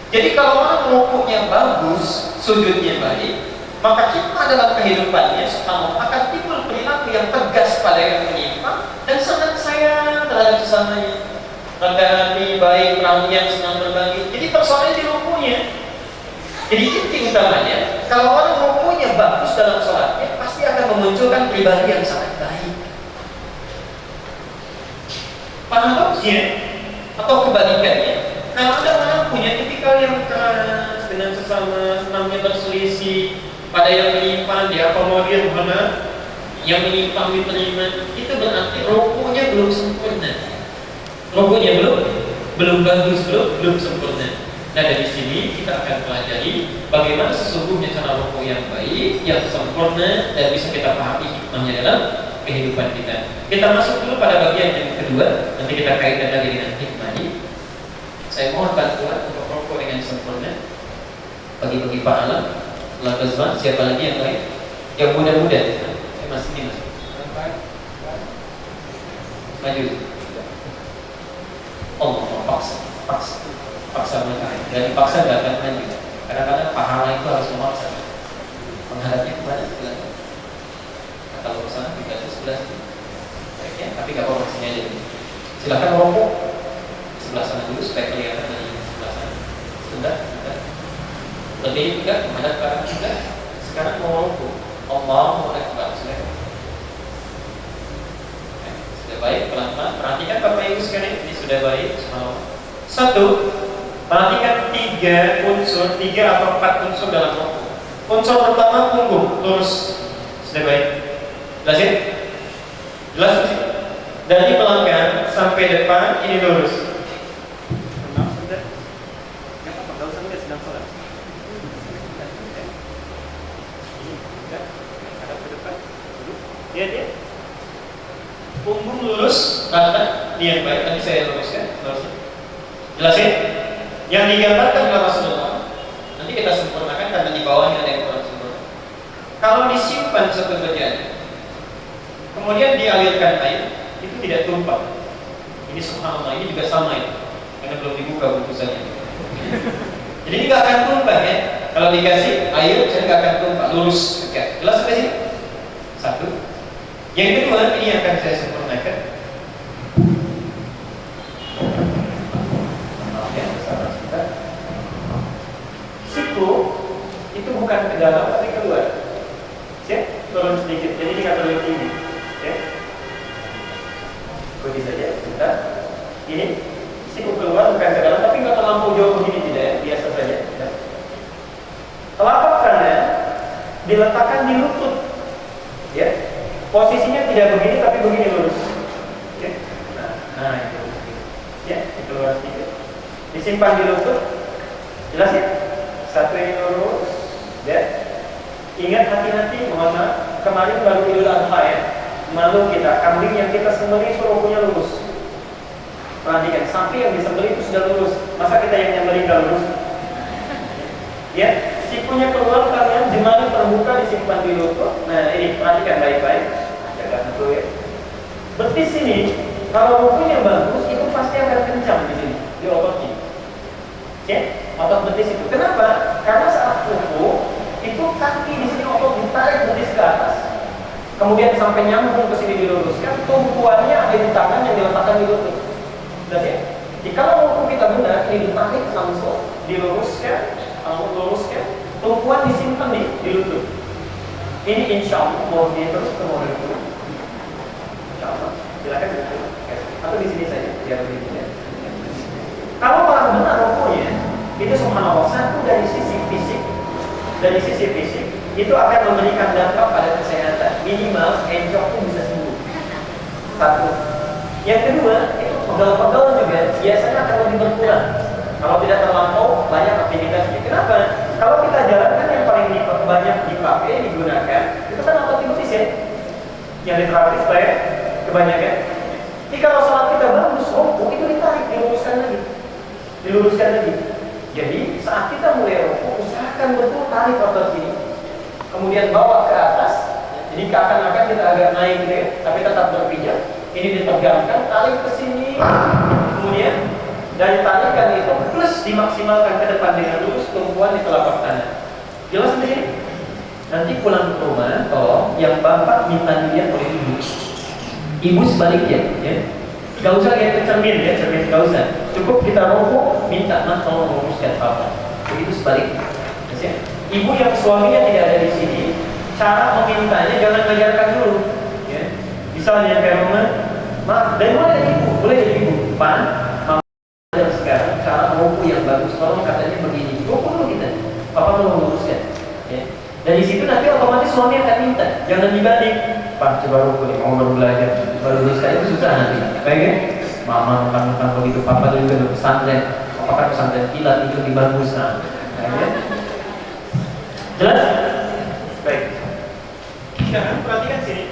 A: Jadi kalau orang rukuknya bagus, sujudnya baik, maka kita dalam kehidupannya subhanallah akan timbul perilaku yang tegas pada yang menyimpang dan sangat sayang terhadap sesamanya. Rendah hati, baik, perhatian, senang berbagi. Jadi persoalannya di rukunya. Jadi inti utamanya, kalau orang rukunya bagus dalam sholatnya, pasti akan memunculkan pribadi yang sangat baik. Paradoksnya atau kebalikannya, kalau ada orang punya tipikal yang keras dengan sesama, senangnya berselisih, pada yang menyimpang diakomodir, mana yang menyimpang diterima, itu berarti rukunya belum sempurna. Rukunya belum bagus, belum sempurna. Nah dari sini kita akan pelajari bagaimana sesungguhnya cara rukuk yang baik, yang sempurna dan bisa kita pahami hikmahnya dalam kehidupan kita. Kita masuk dulu pada bagian yang kedua, nanti kita kaitkan lagi dengan hikmahnya. Saya mohon bantuan untuk rukuk dengan sempurna. Bagi-bagi pahala, Lakazman, siapa lagi yang lain? Yang muda-muda, masih ini mas. Maju. Allah paksa mereka. Dan dipaksa gak akan maju. Kadang-kadang pahala itu harus memaksa. Menghadapnya kepada sebelah. Nah, kalau ke sana kita sebelah sini. Baiknya, tapi gak apa-apa sini aja dulu. Silakan rokok sebelah sana dulu supaya kelihatan dari sebelah sana. Sebentar. Lebih juga menghadap ke arah juga. Sekarang mau rokok. Allahu Akbar. Sudah baik, pelan-pelan. Perhatikan Bapak Ibu sekalian, ini sudah baik. Satu, perhatikan 3 atau 4 unsur dalam rukuk. Unsur pertama punggung lurus. Sudah baik. Jelas ya? Jelas sih? Dari belakang sampai depan ini lurus. Dia punggung lurus, rata, ini yang baik. Tadi saya luruskan. Jelasin. Yang digambarkan oleh Rasulullah. Nanti kita sempurnakan karena di bawahnya ada yang kurang sempurna. Kalau disimpan satu bagian, kemudian dialirkan air, itu tidak tumpah. Ini subhanallah, ini juga sama ini, karena belum dibuka bungkusannya. Jadi ini nggak akan tumpah ya. Kalau dikasih air, jadi nggak akan tumpah, lurus. Oke. Jelas sampai sini? Satu. Yang kedua, ini akan saya sempurnakan. Maaf ya, sabar sebentar. Siku itu bukan ke dalam tapi keluar. Ya, turun sedikit. Jadi ini nggak terlalu tinggi. Ya. Begini saja, sebentar. Ini siku keluar bukan ke dalam tapi nggak terlampau jauh begini tidak ya, biasa saja. Ya. Telapak kanan diletakkan di lutut. Ya. Posisinya tidak begini tapi begini lurus. Okay. Nah itu. Ya, itu lurus sedikit. Disimpan di lutut. Jelas ya? Satu ini lurus. Ya. Ingat hati-hati, mohon maaf. Kemarin baru Idul Adha ya. Malu kita, kambing yang kita sembelih itu rukunya lurus. Perhatikan, sapi yang disembelih itu sudah lurus. Masa kita yang nyembelih nggak lurus? Ya, sikunya keluar, kalian jemari terbuka disimpan di lutut. Nah ini perhatikan baik-baik. Jaga betul ya. Betis ini kalau rukunya bagus itu pasti akan kencang di sini di ototnya. Ya, otot betis itu. Kenapa? Karena saat ruku itu kaki di sini otot ditarik betis ke atas. Kemudian sampai nyambung ke sini diluruskan. Tumpuannya ada di tangan yang diletakkan di lutut. Jelas ya? Jika ruku kita benar, ini ditarik langsung diluruskan. Tumpuan disimpan di lutut. Ini insya Allah mau dia terus ke mau itu. Insya Allah, silakan atau di sini saja biar lebih mudah. Kalau orang benar rukunya, itu subhanallah satu dari sisi fisik itu akan memberikan dampak pada kesehatan. Minimal encok itu bisa sembuh. Satu. Yang kedua, itu pegel-pegel juga biasanya akan lebih berkurang. Kalau tidak terlampau banyak aktivitasnya. Kenapa? Kalau kita jalankan yang paling banyak dipakai, digunakan, itu kan otot betis ya. Yang diterapkan supaya kebanyakan. Jadi kalau sholat kita bagus, ruku itu ditarik, diluruskan lagi. Jadi saat kita mulai ruku, usahakan betul tarik otot ini, kemudian bawa ke atas. Jadi seakan-akan kita agak naik gitu ya, tapi tetap berpijak. Ini ditegangkan, tarik ke sini, kemudian dari tarikan itu plus dimaksimalkan ke depan dengan lurus tumpuan di telapak tangan. Jelas di sini? Nanti pulang ke rumah, tolong yang bapak minta dilihat oleh ibu. Ibu sebaliknya, ya. Gak usah lihat ke cermin ya, cermin gak usah. Cukup kita rokok, minta mas tolong luruskan papa. Begitu sebaliknya. Ya. Ibu yang suaminya tidak ada di sini, cara memintanya jangan mengajarkan dulu. Ya. Misalnya kayak rumah, maaf, dari mana dari ibu? Boleh dari ibu, pan. Sekarang cara ruku yang bagus, tolong katanya begini. Ruku dulu kita, papa mau luruskan. Ya. Dari situ nanti otomatis suami akan minta, jangan dibalik. Pak, coba ruku nih, mau baru belajar, baru luruskan itu susah nanti. Baik ya? Mama makan begitu, papa juga udah pesantren. apakah pesantren kilat itu di bagus nah, ya. Jelas? Baik.
B: Sekarang perhatikan sini.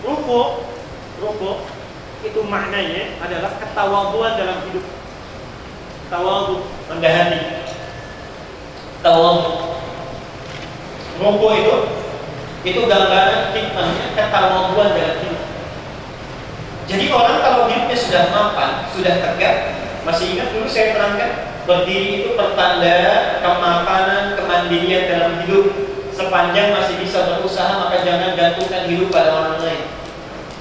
B: Ruku itu maknanya adalah ketawaduan dalam hidup. Tawadu, rendah hati.
A: Tawadu. Ruku itu gambaran hikmahnya ketawaduan dalam hidup. Jadi orang kalau hidupnya sudah mapan, sudah tegak, masih ingat dulu saya terangkan, berdiri itu pertanda kemapanan, kemandirian dalam hidup. Sepanjang masih bisa berusaha, maka jangan gantungkan hidup pada orang lain.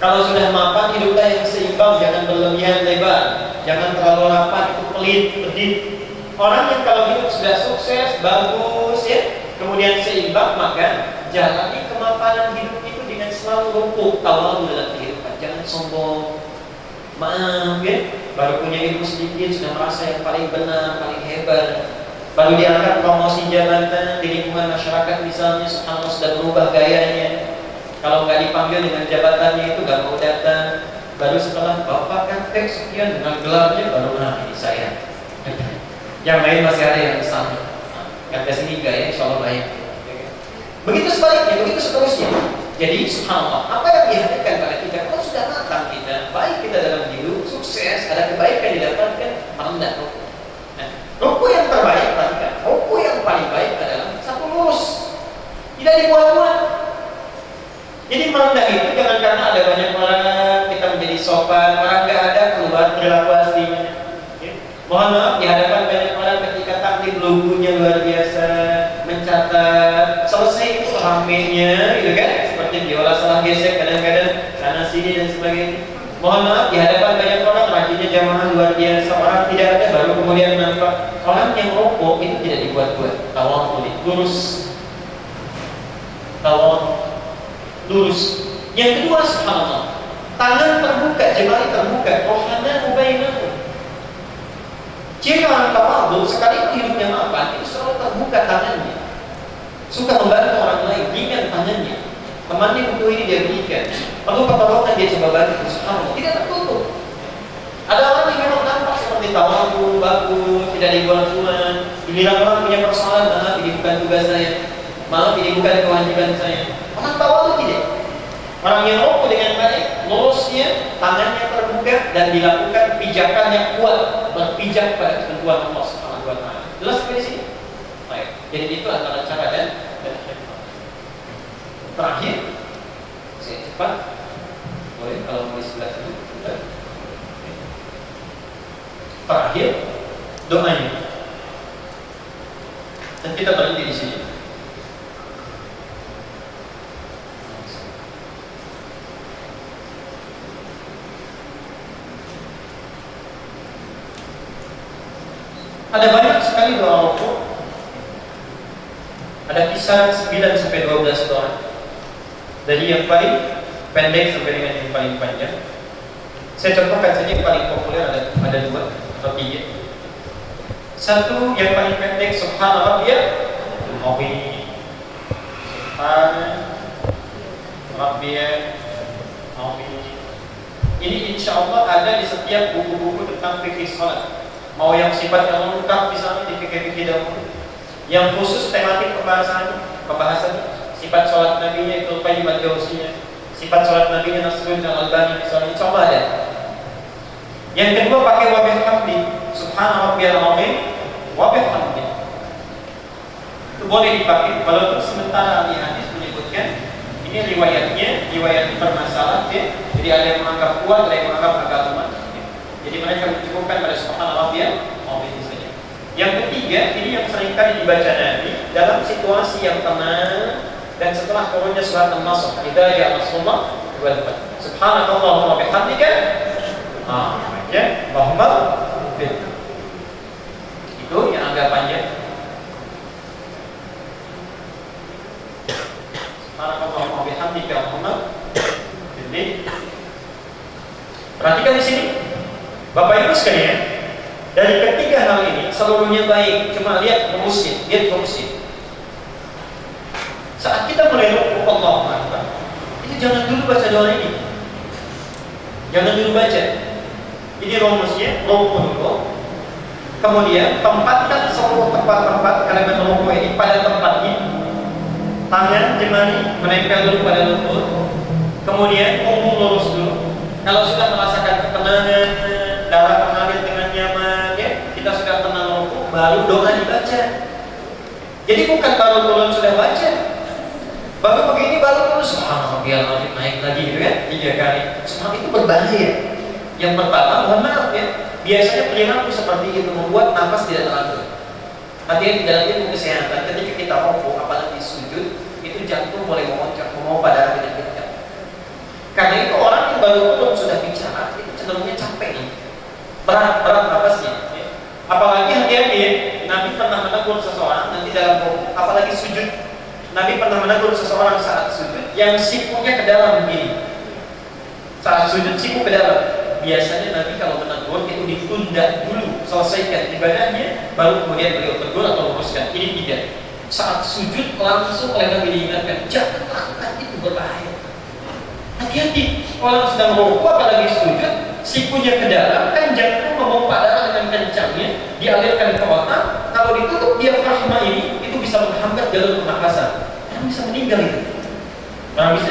A: Kalau sudah mapan, hiduplah yang seimbang, jangan berlebihan lebar, jangan terlalu rapat, itu pelit, pedih. Orang yang kalau hidup sudah sukses, bagus ya, kemudian seimbang, maka jalani kemapanan hidup itu dengan selalu rumput, tawadu dalam kehidupan. Jangan sombong, maaf ya, baru punya ilmu sedikit sudah merasa yang paling benar, paling hebat. Baru diangkat promosi jabatan di lingkungan masyarakat misalnya, subhanallah sudah berubah gayanya. Kalau nggak dipanggil dengan jabatannya itu nggak mau datang. Baru setelah bapak kan sekian dengan gelarnya baru ini saya. Yang lain masih ada yang sama. Yang ke sini gaya, insya Allah baik. Begitu sebaliknya, begitu seterusnya. Jadi subhanallah, apa yang dihadirkan pada kita kalau sudah matang kita, baik kita dalam hidup, sukses, ada kebaikan didapatkan, merendah ruku. Nah, ruku yang terbaik, perhatikan, ruku yang paling baik adalah satu lurus, tidak dibuat-buat. Jadi merendah itu jangan karena ada banyak orang kita menjadi sopan, orang nggak ada keluar perilaku aslinya. Ya. Mohon maaf di hadapan banyak orang ketika taklim logonya luar biasa, mencatat, selesai itu ramenya, gitu kan? Seperti biola salah gesek kadang-kadang sana sini dan sebagainya. Mohon maaf di hadapan banyak orang rajinnya jamaah luar biasa, orang tidak ada baru kemudian nampak. Orang yang rokok itu tidak dibuat-buat, tawang kulit lurus, tawang lurus. Yang kedua subhanallah, tangan terbuka, jemari terbuka, rohana ubainahu. Ciri orang tawadhu sekalipun hidupnya mapan itu selalu terbuka tangannya, suka membantu orang lain, ringan tangannya. Temannya butuh ini dia berikan, perlu pertolongan dia coba bantu, subhanallah, tidak tertutup. Ada orang yang memang nampak seperti tawadhu, bagus, tidak dibuat-buat, dibilang orang punya persoalan, maaf ini bukan tugas saya, maaf ini bukan kewajiban saya. Orang tawadhu tidak. Orang yang rokoh dengan baik, lurusnya, tangannya terbuka dan dilakukan pijakan yang kuat, berpijak pada ketentuan Allah Subhanahu wa taala. Jelas di sini? Baik. Jadi itu antara cara dan terakhir, saya cepat. Boleh kalau mau di sebelah sini. Terakhir, doanya. Dan kita berhenti di sini. Ada banyak sekali doa rukuk. Ada kisaran 9 sampai 12 doa. Dari yang paling pendek sampai dengan yang paling panjang. Saya contohkan saja yang paling populer ada 2 atau 3. Satu yang paling pendek, subhana rabbiyal azim. Subhana rabbiyal azim. Ini insya Allah ada di setiap buku-buku tentang fikih salat. Mau yang sifatnya lengkap misalnya di fikih-fikih dahulu, yang khusus tematik pembahasan sifat sholat nabinya itu Qayyim al-Jauziyah, sifat sholat nabinya Nasruddin al-Albani misalnya, coba ada. Yang kedua pakai wa bihamdi, subhana rabbiyal azim wa bihamdi. Itu boleh dipakai walaupun sementara ahli hadis menyebutkan ini riwayatnya riwayat bermasalah ya. Jadi ada yang menganggap kuat, ada yang menganggap agak lemah. Jadi mereka mencukupkan pada subhana rabbiyal azim saja. Yang ketiga, ini yang seringkali dibaca Nabi dalam situasi yang tenang dan setelah turunnya surat An-Nasr, idza ja'a nasrullah wal fath. Subhanakallahumma bihamdika, ya, Allahumma fil. Itu yang agak panjang. Subhanakallahumma bihamdika, Allahumma fil. Perhatikan di sini. Bapak Ibu sekalian, dari ketiga hal ini seluruhnya baik, cuma lihat rumusnya, Saat kita mulai rukuk Allahu Akbar, itu jangan dulu baca doa ini. Jangan dulu baca. Ini rumusnya, rukuk dulu. Kemudian tempatkan seluruh tempat-tempat kalimat rukuk ini pada tempatnya. Tangan jemari menempel dulu pada lutut. Kemudian punggung lurus dulu. Kalau sudah merasakan ketenangan, darah mengalir dengan nyaman, ya, kita sudah tenang rukuk, baru doa dibaca. Jadi bukan baru turun sudah baca. Baru begini baru terus biar naik lagi gitu kan, 3 kali. Semua itu berbahaya. Yang pertama, mohon maaf ya, biasanya perilaku seperti itu membuat nafas tidak teratur. Hati-hati dalam ilmu kesehatan, ketika kita rukuk apalagi sujud, itu jantung mulai memompa darah dengan kencang. Karena itu orang yang baru turun sudah bicara, itu cenderungnya capek nih, berat nafasnya. Ya. Apalagi hati-hati ya, Nabi pernah menegur seseorang nanti dalam rukuk, apalagi sujud. Nabi pernah menegur seseorang saat sujud yang sikunya ke dalam begini. Saat sujud siku ke dalam. Biasanya Nabi kalau menegur itu ditunda dulu, selesaikan ibadahnya, baru kemudian beliau tegur atau luruskan. Ini 3. Saat sujud langsung oleh Nabi diingatkan, jangan lakukan itu, berbahaya. Hati-hati, orang sedang rukuk apalagi sujud, sikunya ke dalam, kan jantung memompa darah dengan kencangnya, dialirkan ke otak. Kalau ditutup diafragma ini, itu bisa menghambat jalur pernafasan. Orang bisa meninggal itu. Orang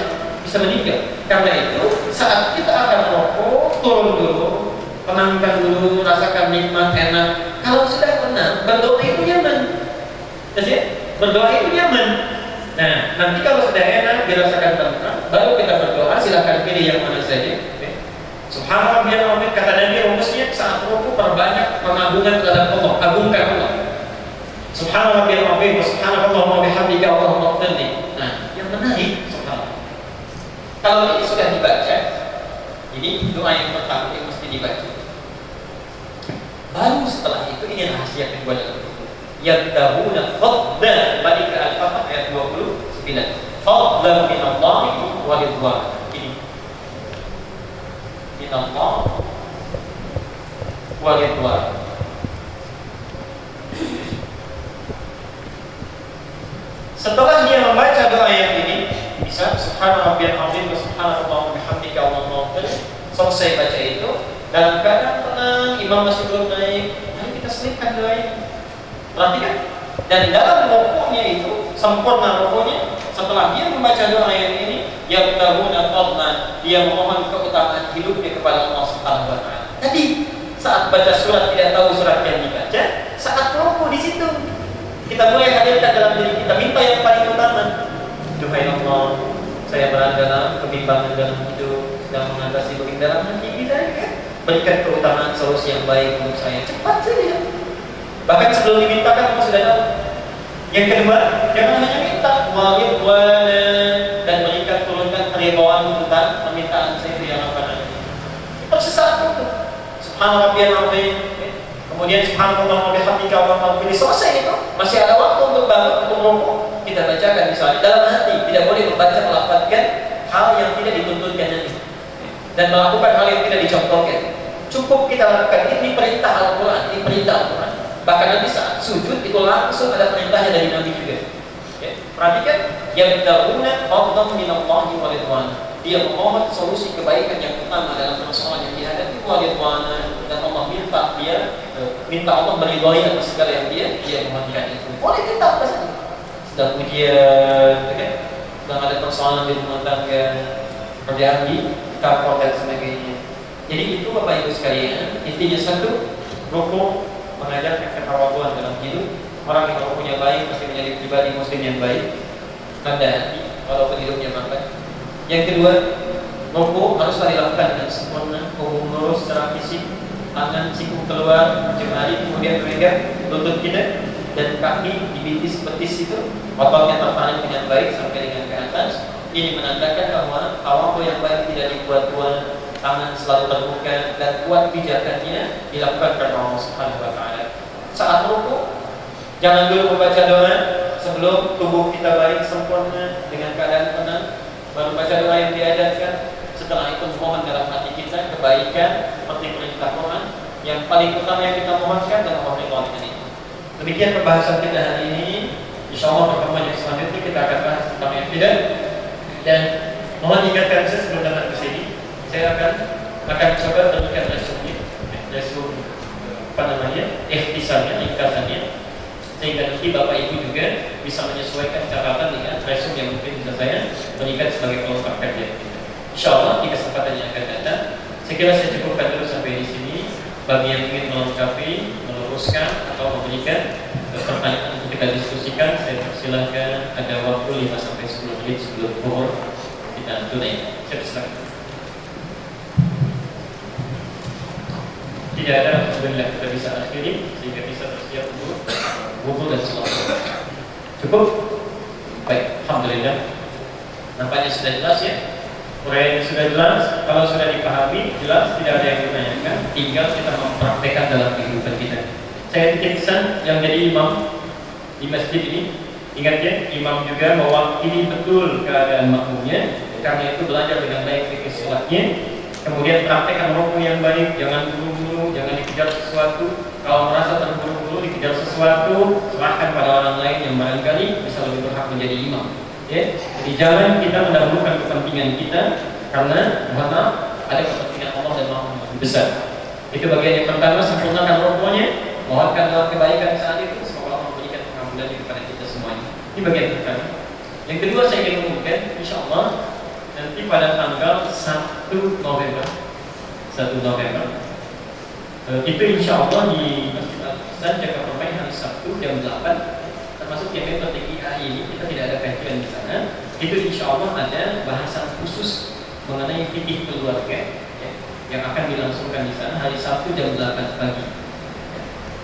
A: bisa meninggal. Karena itu saat kita akan rukuk, turun dulu, tenangkan dulu, rasakan nikmat, enak. Kalau sudah tenang, berdoa itu nyaman. Ya, berdoa itu nyaman. Nah, nanti kalau sudah enak, dirasakan tenang, baru kita berdoa. Silakan pilih yang mana saja. Subhanallah biar Muhammad, kata Nabi rumusnya saat rukuk perbanyak pengagungan terhadap Allah, agungkan Allah. Subhanallah biar Muhammad, subhanallah wa bihamdika Allahumma ighfirli. Nah, yang menarik subhanallah. Kalau ini sudah dibaca, ini doa yang pertama yang mesti dibaca. Baru setelah itu ini rahasia kedua dalam buku. Yabtahuna fadlan, balik ke Al-Fatah ayat 29. Fadlan min Allah wa ridwan. Ini min Allah wa ridwan. Setelah dia membaca doa yang ini, bisa subhana rabbiyal azim wa subhanallah wa bihamdika Allahumma ighfir. Selesai baca itu, dalam keadaan tenang, imam masih belum naik, mari kita selipkan doa ini. Perhatikan. Dan dalam rukuknya itu, sempurna rukuknya, setelah dia membaca doa yang ini, yabtahuna fadlan, dia memohon keutamaan hidupnya kepada Allah Subhanahu wa taala. Tadi saat baca surat tidak tahu surat yang dibaca, saat rukuk di situ kita mulai hadirkan dalam diri kita, minta yang paling utama. Duhai Allah, saya berada dalam kebimbangan dalam hidup, sedang mengatasi dalam hati kita, ya. Berikan keutamaan solusi yang baik untuk saya. Cepat saja. Bahkan sebelum dimintakan kamu sudah tahu. Yang kedua, jangan hanya minta walidwana dan berikan turunkan keridhaan tentang permintaan saya itu yang apa namanya. Sesaat itu. Subhanallah rabbiyal azim. Kemudian subhanallah wa bihamdika Allahumma ighfir. Selesai itu, masih ada waktu untuk bangun, untuk rukuk. Kita bacakan misalnya dalam hati, tidak boleh membaca melafazkan hal yang tidak dituntunkan nanti dan melakukan hal yang tidak dicontohkan. Cukup kita lakukan ini perintah Al-Quran, ini perintah Al-Quran. Bahkan nanti saat sujud itu langsung ada perintahnya dari Nabi juga. Ya, perhatikan, yabtahuna fadlan min Allah wa ridwan. Dia memohon solusi kebaikan yang utama dalam persoalan yang dihadapi wa ridwan, dan Allah minta Allah meridhoi atas segala yang dia mohonkan itu. Boleh kita apa saja. Sedang ujian, kan? Sedang ada persoalan di rumah tangga, kerjaan di kantor dan sebagainya. Jadi itu Bapak Ibu sekalian, intinya satu, rukuk mengajarkan ketawaduan dalam hidup. Orang yang rukuknya baik pasti menjadi pribadi muslim yang baik, rendah hati walaupun hidupnya mapan. Yang kedua, rukuk harus dilakukan dengan sempurna, punggung lurus secara fisik, tangan siku keluar, jemari kemudian memegang lutut kita, dan kaki dibitis betis itu, ototnya tertarik dengan baik sampai dengan ke atas. Ini menandakan bahwa tawadhu yang baik tidak dibuat-buat, tangan selalu terbuka dan kuat pijakannya dilakukan karena Allah Subhanahu wa taala. Saat rukuk, jangan dulu membaca doa sebelum tubuh kita baik sempurna dengan keadaan tenang, baru baca doa yang diajarkan. Setelah itu mohon dalam hati kita kebaikan seperti perintah Quran. Yang paling utama yang kita mohonkan adalah Allah ini. Demikian pembahasan kita hari ini. Insyaallah pertemuan yang selanjutnya kita akan bahas tentang yang tidak. Dan mohon ingatkan saya sebelum datang ke sini, saya akan coba berikan resume ikhtisarnya, ringkasannya, sehingga nanti Bapak Ibu juga bisa menyesuaikan catatan dengan resume yang mungkin bisa saya berikan sebagai pelengkap kerja. Insya Allah di kesempatan yang akan datang, saya kira saya cukupkan dulu sampai di sini. Bagi yang ingin melengkapi, meluruskan atau memberikan pertanyaan untuk kita diskusikan, saya persilahkan. Ada waktu 5-10 menit sebelum zuhur kita tunaikan. Saya persilahkan. Tidak ada, alhamdulillah kita bisa akhiri sehingga bisa bersiap untuk wudhu dan sholat. Cukup? Baik, alhamdulillah. Nampaknya sudah jelas ya. Uraian sudah jelas. Kalau sudah dipahami, jelas, tidak ada yang ditanyakan. Tinggal kita mempraktekkan dalam kehidupan kita. Saya titipkan yang jadi imam di masjid ini. Ingat ya, imam juga mewakili betul keadaan makmumnya. Karena itu belajar dengan baik fikih sholatnya. Kemudian praktekkan rukun yang baik, jangan buru-buru, jangan dikejar sesuatu. Kalau merasa terburu-buru dikejar sesuatu, serahkan pada orang lain yang barangkali bisa lebih berhak menjadi imam. Ya, jadi jangan kita mendahulukan kepentingan kita, karena mohon maaf, ada kepentingan Allah dan makhluk lebih besar. Itu bagian yang pertama, sempurnakan rukunnya, mohonkan dalam kebaikan saat itu, semoga Allah memberikan pengampunan kepada kita semuanya. Ini bagian pertama. Yang kedua saya ingin mengumumkan, insya Allah nanti pada tanggal 1 November itu insya Allah di Masjid Al-Ihsan Jakarta Permai hari Sabtu jam 8, termasuk yang metode IAI ini kita tidak ada kajian di sana. Itu insya Allah ada bahasan khusus mengenai fikih keluarga ya, yang akan dilangsungkan di sana hari Sabtu jam 8 pagi.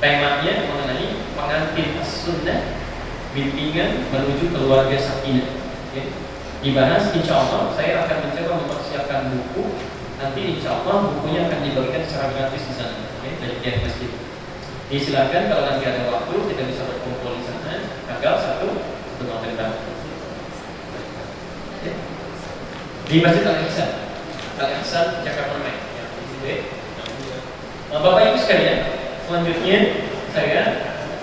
A: Temanya mengenai pengantin sunnah, bimbingan menuju keluarga sakinah. Ya. Dibahas, insya Allah saya akan mencoba mempersiapkan buku. Nanti insya Allah bukunya akan dibagikan secara gratis di sana ya, dari pihak masjid. Disilakan kalau nanti ada waktu kita bisa berkumpul di sana tanggal 1 November ya. Di Masjid Al-Ihsan Jakarta Permai ya. Bapak Ibu sekalian, selanjutnya saya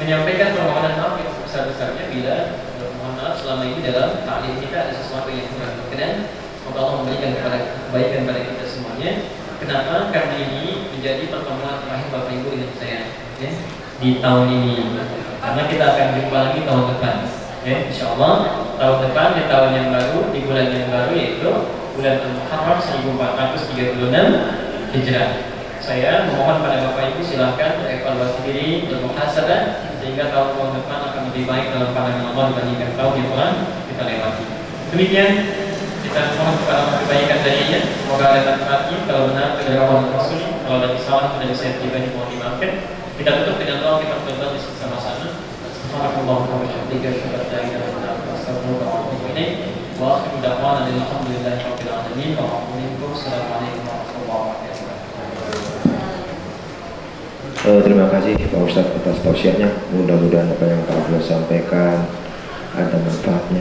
A: menyampaikan permohonan maaf yang sebesar-besarnya bila mohon maaf selama ini dalam taklim kita ada sesuatu yang kurang berkenan. Semoga Allah memberikan kebaikan pada kita semuanya. Kenapa? Karena ini menjadi pertemuan terakhir Bapak Ibu dengan saya ya, di tahun ini. Karena kita akan jumpa lagi tahun depan ya, insya Allah tahun depan di tahun yang baru, di bulan yang baru, yaitu bulan Muharram 1436 Hijrah. Saya memohon pada Bapak Ibu silahkan berevaluasi diri, bermuhasabah, sehingga tahun depan akan lebih baik dalam pandangan Allah dibandingkan tahun yang telah kita lewati. Demikian kita mohon kepada kebaikan darinya. Semoga ada manfaatnya. Kalau benar dari Allah dan Rasul, kalau ada salah dari saya pribadi mohon dimaafkan. Kita tutup dengan doa, kita berdoa di sama-sama. Subhanallah wa bihamdihi, asyhadu an la ilaha illa anta, astaghfiruka wa atubu ilaik. Wa akhiru da'wana alhamdulillahi rabbil alamin. Wassalamualaikum warahmatullahi wabarakatuh.
C: Terima kasih Pak Ustadz atas tausiahnya. Mudah-mudahan apa yang Pak Abdul sampaikan ada manfaatnya.